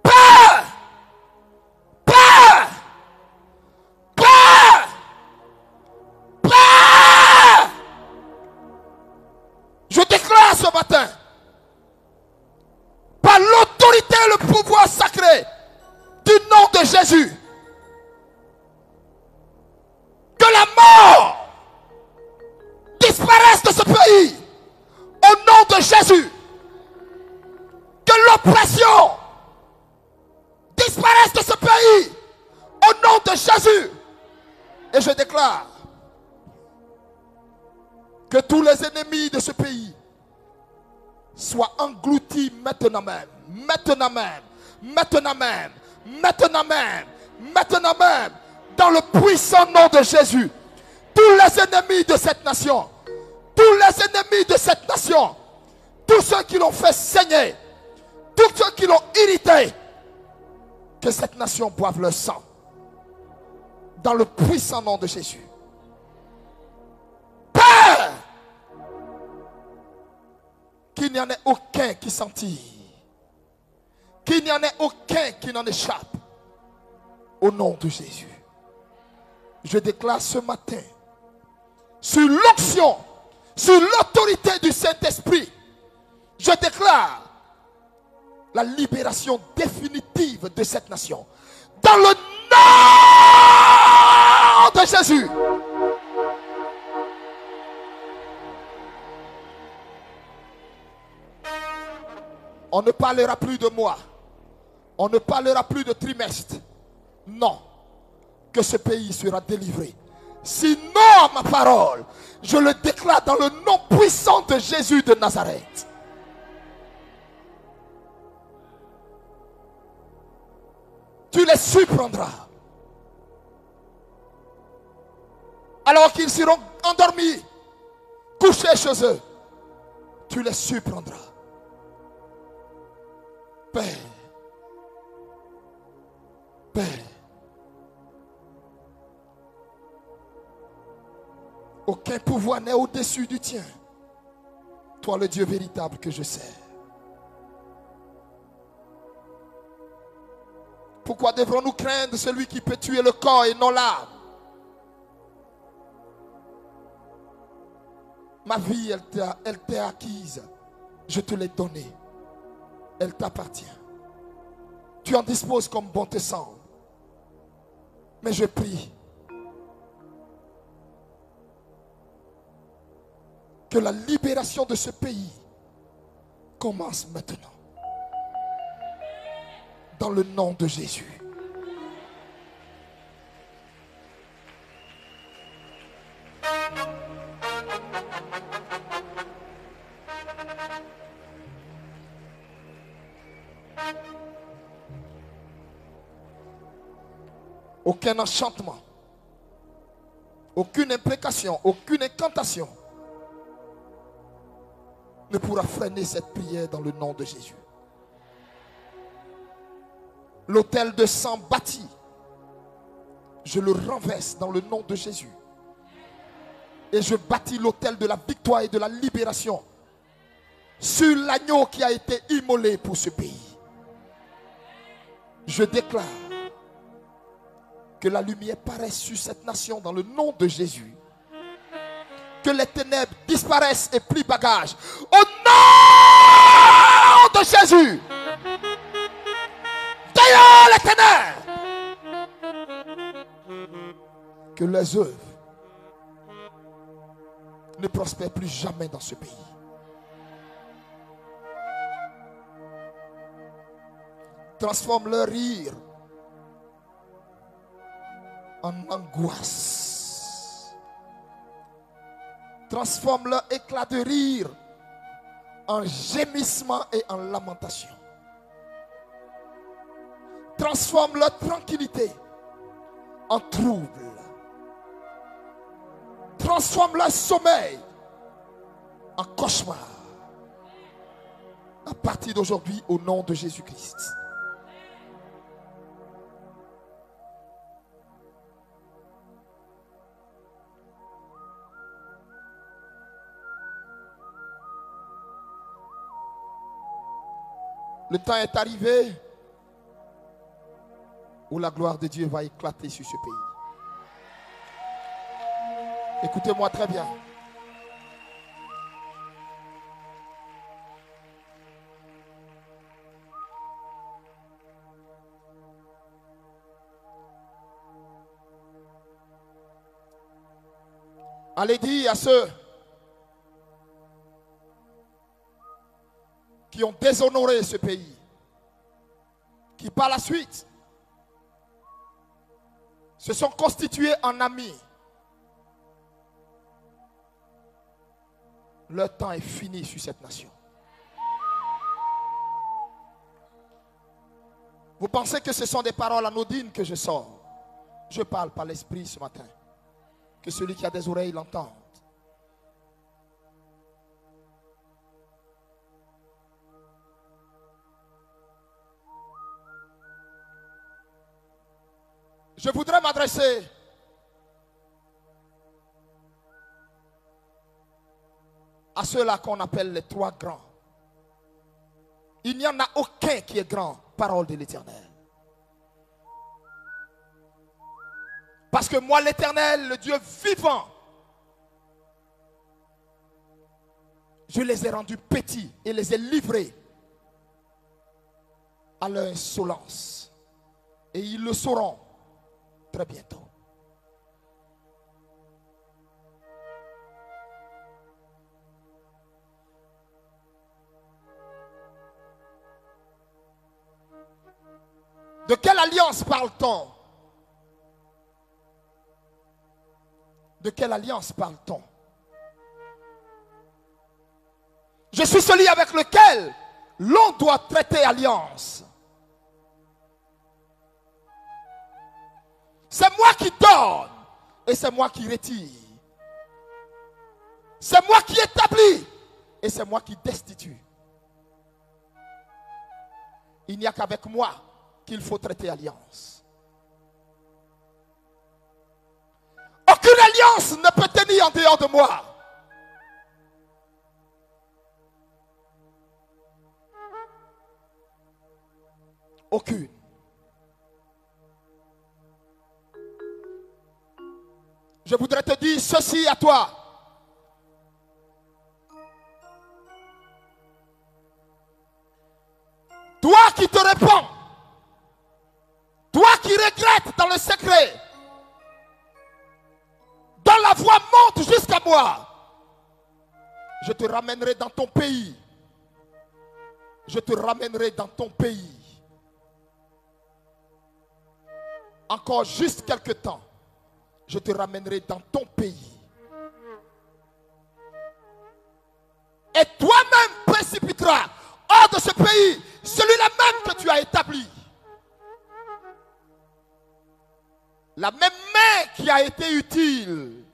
Père, Père, Père, Père. Je déclare ce matin, par l'autorité et le pouvoir sacré du nom de Jésus, que la mort disparaisse de ce pays au nom de Jésus, que l'oppression disparaisse de ce pays au nom de Jésus. Et je déclare que tous les ennemis de ce pays soient engloutis maintenant même, maintenant même, maintenant même, maintenant même, maintenant même, dans le puissant nom de Jésus. Tous les ennemis de cette nation, tous les ennemis de cette nation, tous ceux qui l'ont fait saigner, tous ceux qui l'ont irrité, que cette nation boive leur sang, dans le puissant nom de Jésus. Père, qu'il n'y en ait aucun qui s'en tire, qu'il n'y en ait aucun qui n'en échappe, au nom de Jésus. Je déclare ce matin, sur l'onction, sur l'autorité du Saint-Esprit, je déclare la libération définitive de cette nation, dans le nom de Jésus. On ne parlera plus de moi. On ne parlera plus de trimestre. Non. Que ce pays sera délivré. Sinon, à ma parole, je le déclare dans le nom puissant de Jésus de Nazareth. Tu les surprendras. Alors qu'ils seront endormis, couchés chez eux, tu les surprendras. Père, Père, aucun pouvoir n'est au-dessus du tien. Toi, le Dieu véritable que je sers. Pourquoi devrons-nous craindre celui qui peut tuer le corps et non l'âme? Ma vie, elle t'est acquise. Je te l'ai donnée. Elle t'appartient. Tu en disposes comme bon te semble. Mais je prie que la libération de ce pays commence maintenant. Dans le nom de Jésus. Aucun enchantement, aucune imprécation, aucune incantation ne pourra freiner cette prière dans le nom de Jésus. L'autel de sang bâti je le renverse dans le nom de Jésus. Et je bâtis l'autel de la victoire et de la libération sur l'agneau qui a été immolé pour ce pays. Je déclare que la lumière paraisse sur cette nation dans le nom de Jésus. Que les ténèbres disparaissent et plient bagage. Au nom de Jésus. Dehors les ténèbres. Que les œuvres ne prospèrent plus jamais dans ce pays. Transforme leur rire en angoisse. Transforme leur éclat de rire en gémissement et en lamentation. Transforme leur tranquillité en trouble. Transforme leur sommeil en cauchemar. À partir d'aujourd'hui, au nom de Jésus-Christ. Le temps est arrivé où la gloire de Dieu va éclater sur ce pays. Écoutez-moi très bien. Allez dire à ceux qui ont déshonoré ce pays, qui par la suite se sont constitués en amis. Leur temps est fini sur cette nation. Vous pensez que ce sont des paroles anodines que je sors? Je parle par l'esprit ce matin. Que celui qui a des oreilles l'entende. Je voudrais m'adresser à ceux-là qu'on appelle les trois grands. Il n'y en a aucun qui est grand, parole de l'Éternel. Parce que moi, l'Éternel, le Dieu vivant, je les ai rendus petits et les ai livrés à leur insolence. Et ils le sauront très bientôt. De quelle alliance parle-t-on? De quelle alliance parle-t-on? Je suis celui avec lequel l'on doit traiter alliance. C'est moi qui donne et c'est moi qui retire. C'est moi qui établis et c'est moi qui destitue. Il n'y a qu'avec moi qu'il faut traiter alliance. Aucune alliance ne peut tenir en dehors de moi. Aucune. Je voudrais te dire ceci à toi. Toi qui te répands, toi qui regrettes dans le secret, dont la voix monte jusqu'à moi, je te ramènerai dans ton pays. Je te ramènerai dans ton pays. Encore juste quelque temps, je te ramènerai dans ton pays. Et toi-même précipiteras hors de ce pays celui-là même que tu as établi. La même main qui a été utile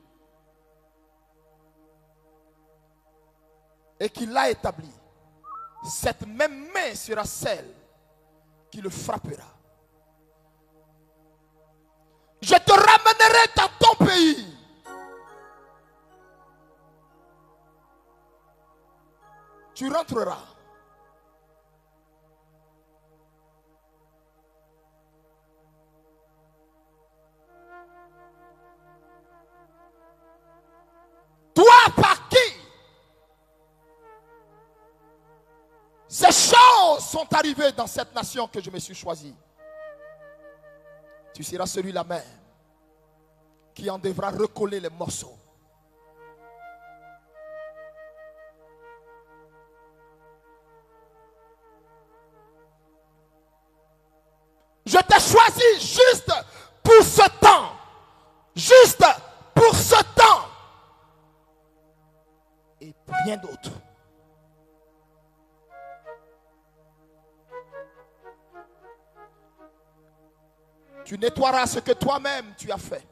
et qui l'a établi, cette même main sera celle qui le frappera. Je te ramènerai dans ton pays. Tu rentreras. Toi par qui ces choses sont arrivées dans cette nation que je me suis choisie. Tu seras celui-là même qui en devra recoller les morceaux. Je t'ai choisi juste pour ce temps. Juste pour ce temps. Et rien d'autre. Tu nettoieras ce que toi-même tu as fait.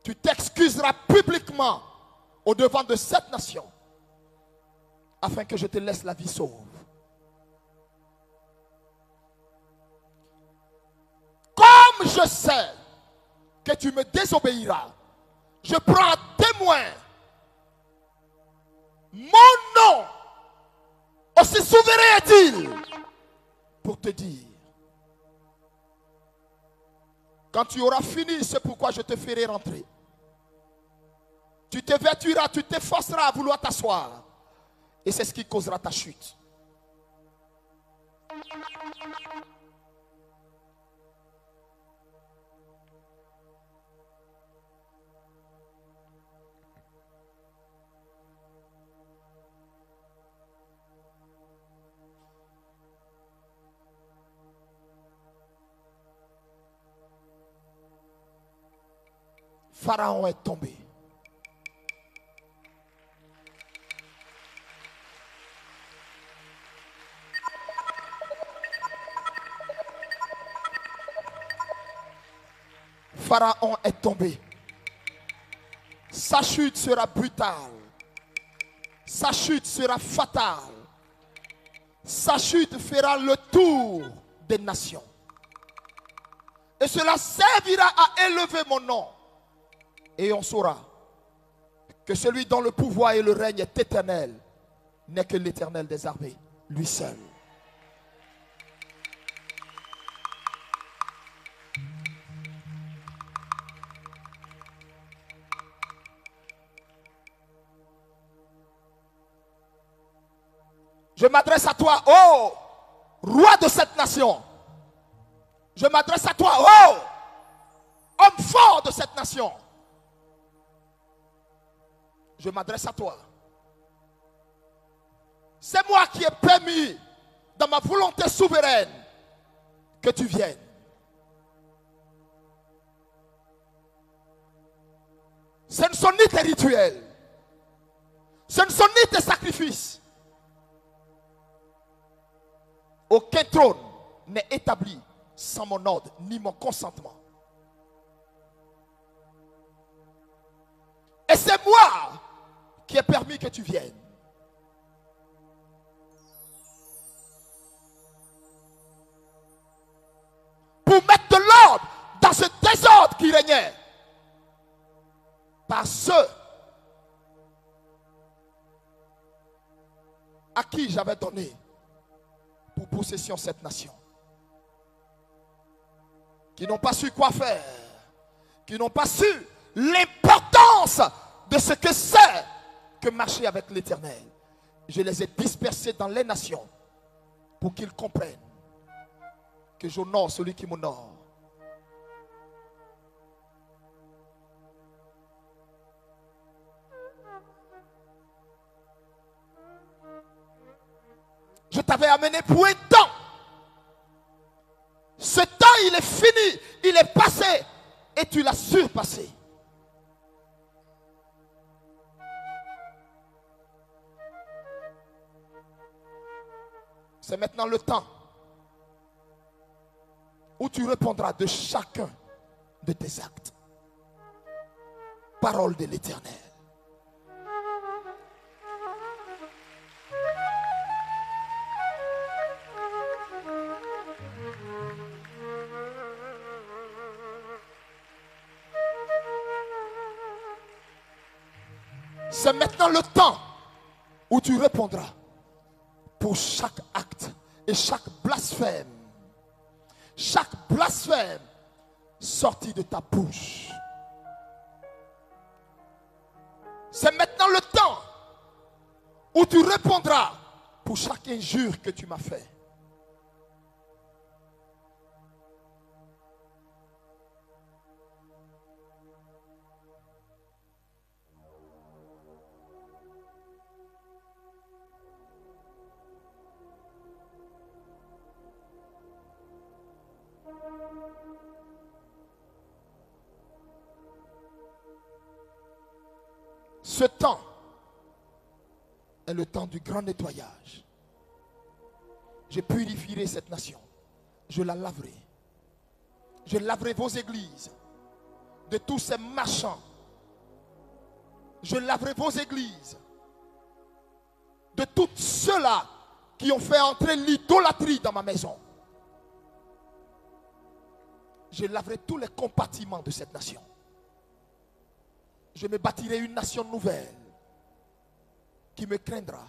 Tu t'excuseras publiquement au devant de cette nation afin que je te laisse la vie sauve. Comme je sais que tu me désobéiras, je prends à témoin mon nom, aussi souverain est-il, pour te dire, quand tu auras fini, c'est pourquoi je te ferai rentrer. Tu te vêturas, tu t'efforceras à vouloir t'asseoir. Et c'est ce qui causera ta chute. Pharaon est tombé. Pharaon est tombé. Sa chute sera brutale. Sa chute sera fatale. Sa chute fera le tour des nations. Et cela servira à élever mon nom. Et on saura que celui dont le pouvoir et le règne est éternel n'est que l'Éternel des armées, lui seul. Je m'adresse à toi, ô roi de cette nation. Je m'adresse à toi, ô homme fort de cette nation. Je m'adresse à toi. C'est moi qui ai permis, dans ma volonté souveraine, que tu viennes. Ce ne sont ni tes rituels. Ce ne sont ni tes sacrifices. Aucun trône n'est établi sans mon ordre ni mon consentement. Et c'est moi qui ai permis que tu viennes. Pour mettre de l'ordre dans ce désordre qui régnait. Par ceux à qui j'avais donné pour possession cette nation. Qui n'ont pas su quoi faire. Qui n'ont pas su l'importance de ce que c'est que marcher avec l'Éternel. Je les ai dispersés dans les nations pour qu'ils comprennent que j'honore celui qui m'honore. Je t'avais amené pour un temps. Ce temps, il est fini, il est passé et tu l'as surpassé. C'est maintenant le temps où tu répondras de chacun de tes actes. Parole de l'Éternel. C'est maintenant le temps où tu répondras pour chaque acte et chaque blasphème. Chaque blasphème sorti de ta bouche. C'est maintenant le temps où tu répondras pour chaque injure que tu m'as fait. Ce temps est le temps du grand nettoyage. Je purifierai cette nation. Je la laverai. Je laverai vos églises de tous ces marchands. Je laverai vos églises de tous ceux-là qui ont fait entrer l'idolâtrie dans ma maison. Je laverai tous les compartiments de cette nation. Je me bâtirai une nation nouvelle qui me craindra,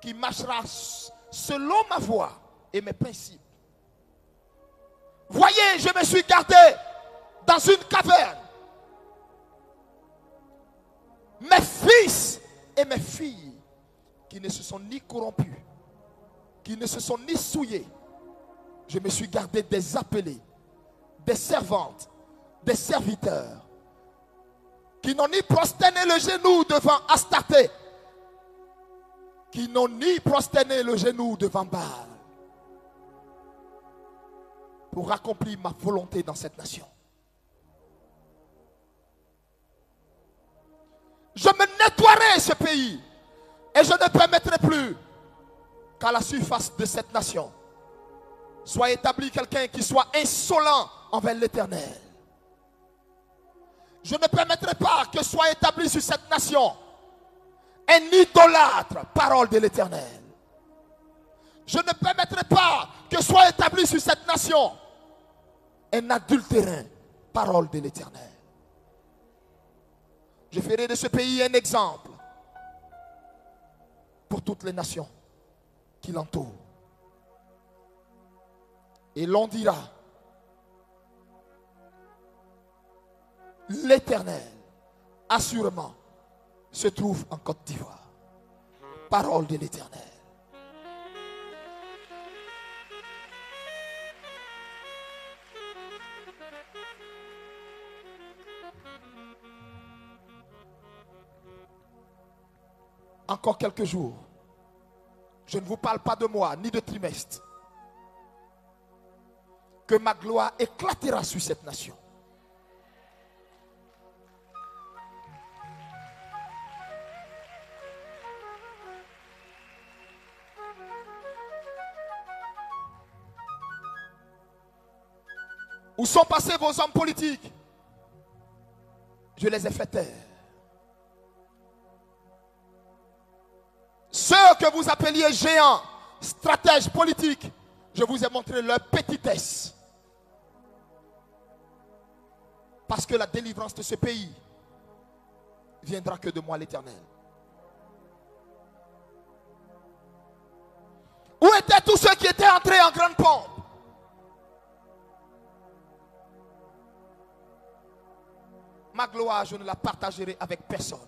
qui marchera selon ma voie et mes principes. Voyez, je me suis gardé dans une caverne. Mes fils et mes filles qui ne se sont ni corrompus, qui ne se sont ni souillés, je me suis gardé des appelés, des servantes, des serviteurs, qui n'ont ni prosterné le genou devant Astarté, qui n'ont ni prosterné le genou devant Baal, pour accomplir ma volonté dans cette nation. Je me nettoierai ce pays et je ne permettrai plus qu'à la surface de cette nation soit établi quelqu'un qui soit insolent envers l'Éternel. Je ne permettrai pas que soit établi sur cette nation un idolâtre, parole de l'Éternel. Je ne permettrai pas que soit établi sur cette nation un adultérin, parole de l'Éternel. Je ferai de ce pays un exemple pour toutes les nations qui l'entourent. Et l'on dira, l'Éternel, assurément, se trouve en Côte d'Ivoire. Parole de l'Éternel. Encore quelques jours. Je ne vous parle pas de mois ni de trimestre. Que ma gloire éclatera sur cette nation. Où sont passés vos hommes politiques? Je les ai fait taire. Ceux que vous appeliez géants, stratèges politiques, je vous ai montré leur petitesse. Parce que la délivrance de ce pays viendra que de moi, l'Éternel. Où étaient tous ceux qui étaient entrés en grande pompe? Ma gloire, je ne la partagerai avec personne.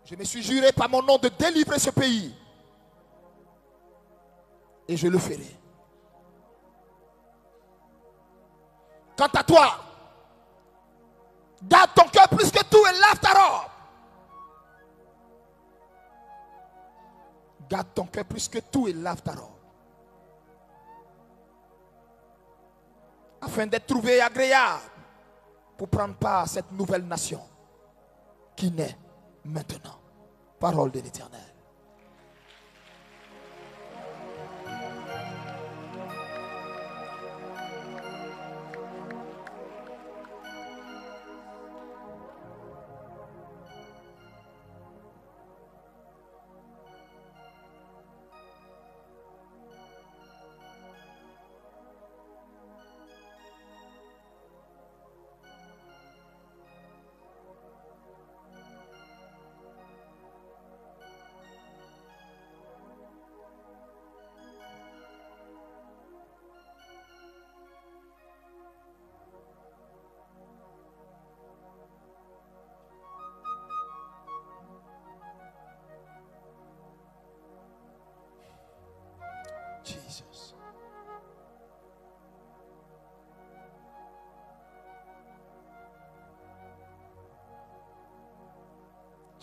Je me suis juré par mon nom de délivrer ce pays. Et je le ferai. Quant à toi, garde ton cœur plus que tout et lave ta robe. Garde ton cœur plus que tout et lave ta robe. Afin d'être trouvé agréable pour prendre part à cette nouvelle nation qui naît maintenant. Parole de l'Éternel.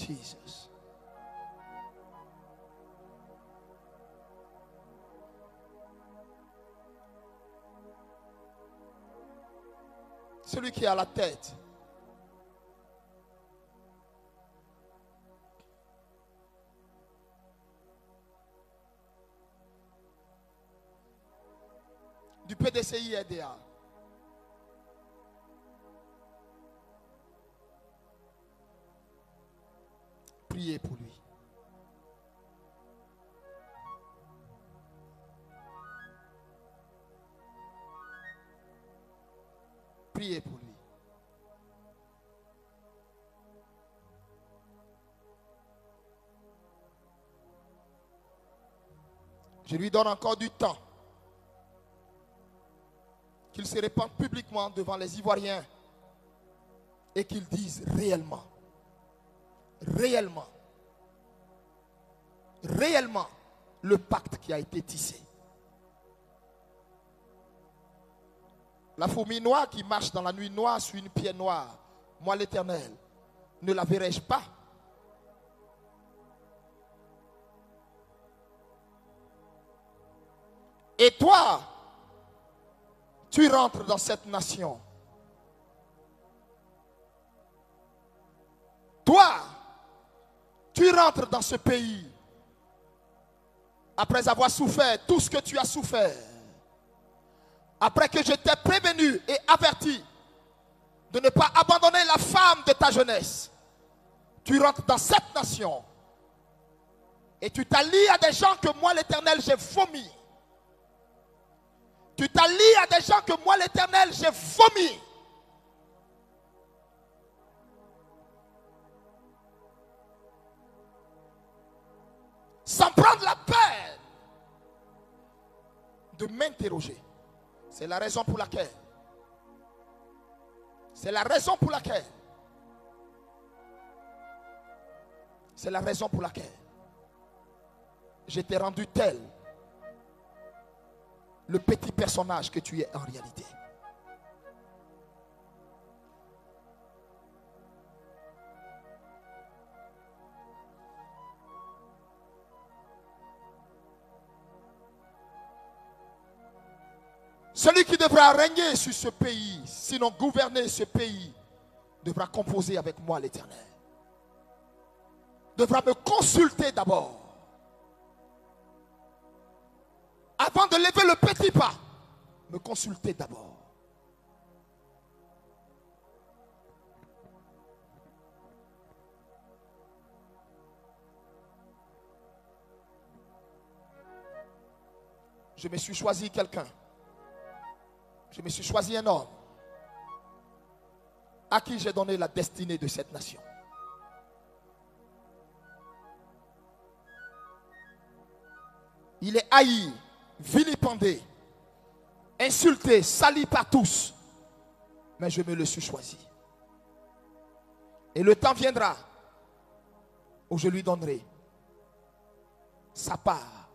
Jesus. Celui qui est à la tête. Du PDCI EDA. Priez pour lui. Priez pour lui. Je lui donne encore du temps. Qu'il se répande publiquement devant les Ivoiriens et qu'il dise réellement, réellement le pacte qui a été tissé. La fourmi noire qui marche dans la nuit noire sur une pierre noire, moi l'Éternel, ne la verrai-je pas? Et toi, tu rentres dans cette nation. Toi, tu rentres dans ce pays après avoir souffert tout ce que tu as souffert. Après que je t'ai prévenu et averti de ne pas abandonner la femme de ta jeunesse. Tu rentres dans cette nation et tu t'allies à des gens que moi l'Éternel j'ai vomi. Tu t'allies à des gens que moi l'Éternel j'ai vomi. Sans prendre la peine de m'interroger. C'est la raison pour laquelle. C'est la raison pour laquelle. C'est la raison pour laquelle je t'ai rendu tel le petit personnage que tu es en réalité. Celui qui devra régner sur ce pays, sinon gouverner ce pays, devra composer avec moi l'Éternel. Devra me consulter d'abord. Avant de lever le petit pas, me consulter d'abord. Je me suis choisi quelqu'un. Je me suis choisi un homme à qui j'ai donné la destinée de cette nation. Il est haï, vilipendé, insulté, sali par tous. Mais je me le suis choisi. Et le temps viendra où je lui donnerai sa part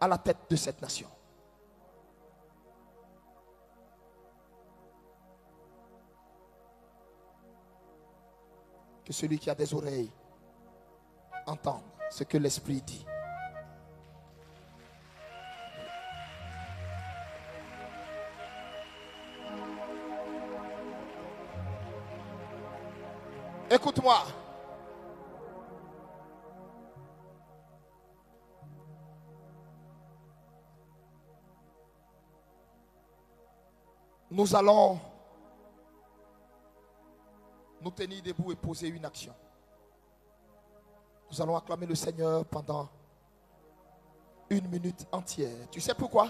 à la tête de cette nation. Que celui qui a des oreilles entende ce que l'Esprit dit. Écoute-moi. Nous allons nous tenir debout et poser une action. Nous allons acclamer le Seigneur pendant 1 minute entière. Tu sais pourquoi?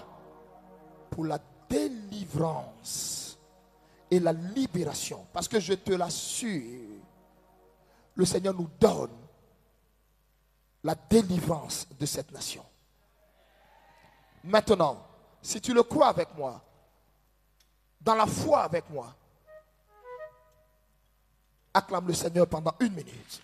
Pour la délivrance et la libération. Parce que je te l'assure, le Seigneur nous donne la délivrance de cette nation. Maintenant, si tu le crois avec moi, dans la foi avec moi, acclame le Seigneur pendant 1 minute.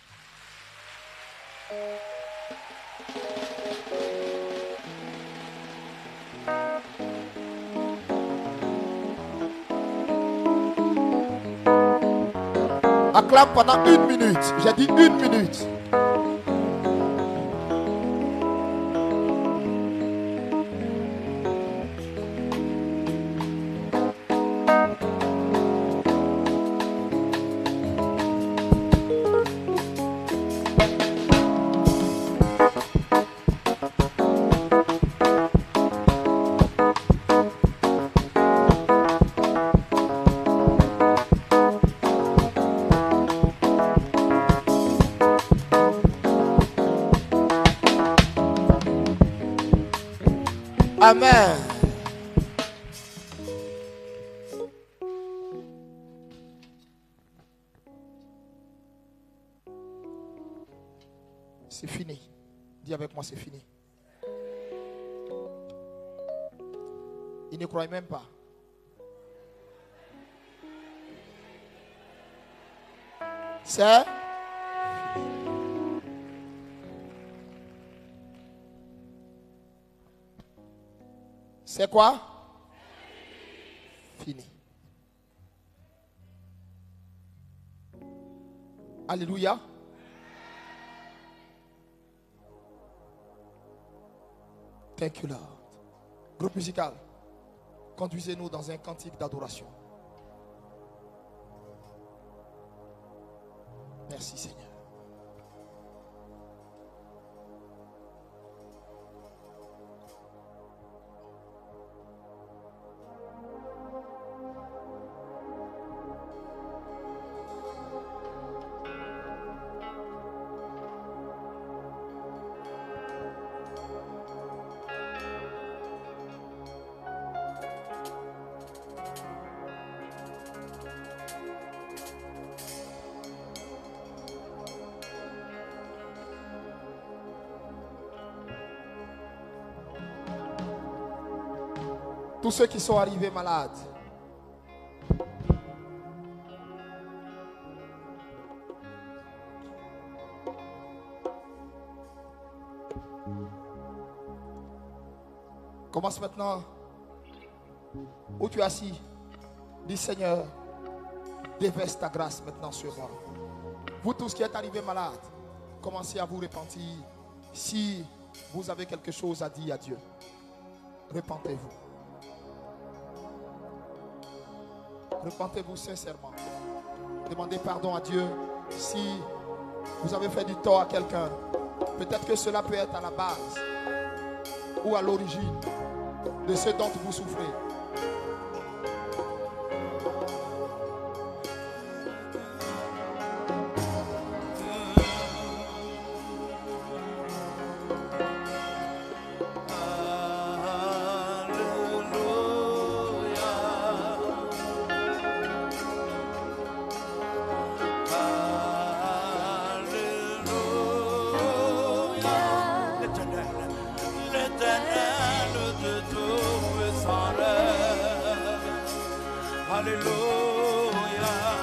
Acclame pendant 1 minute. J'ai dit 1 minute. Amen. C'est fini. Dis avec moi, c'est fini. Il ne croit même pas. C'est quoi? Fini. Alléluia. Thank you, Lord. Groupe musical, conduisez-nous dans un cantique d'adoration. Merci, Seigneur. Tous ceux qui sont arrivés malades, commence maintenant où tu es assis. Dis Seigneur, déverse ta grâce maintenant sur moi. Vous tous qui êtes arrivés malades, commencez à vous repentir. Si vous avez quelque chose à dire à Dieu, repentez-vous. Repentez-vous sincèrement. Demandez pardon à Dieu si vous avez fait du tort à quelqu'un. Peut-être que cela peut être à la base ou à l'origine de ce dont vous souffrez. Alléluia.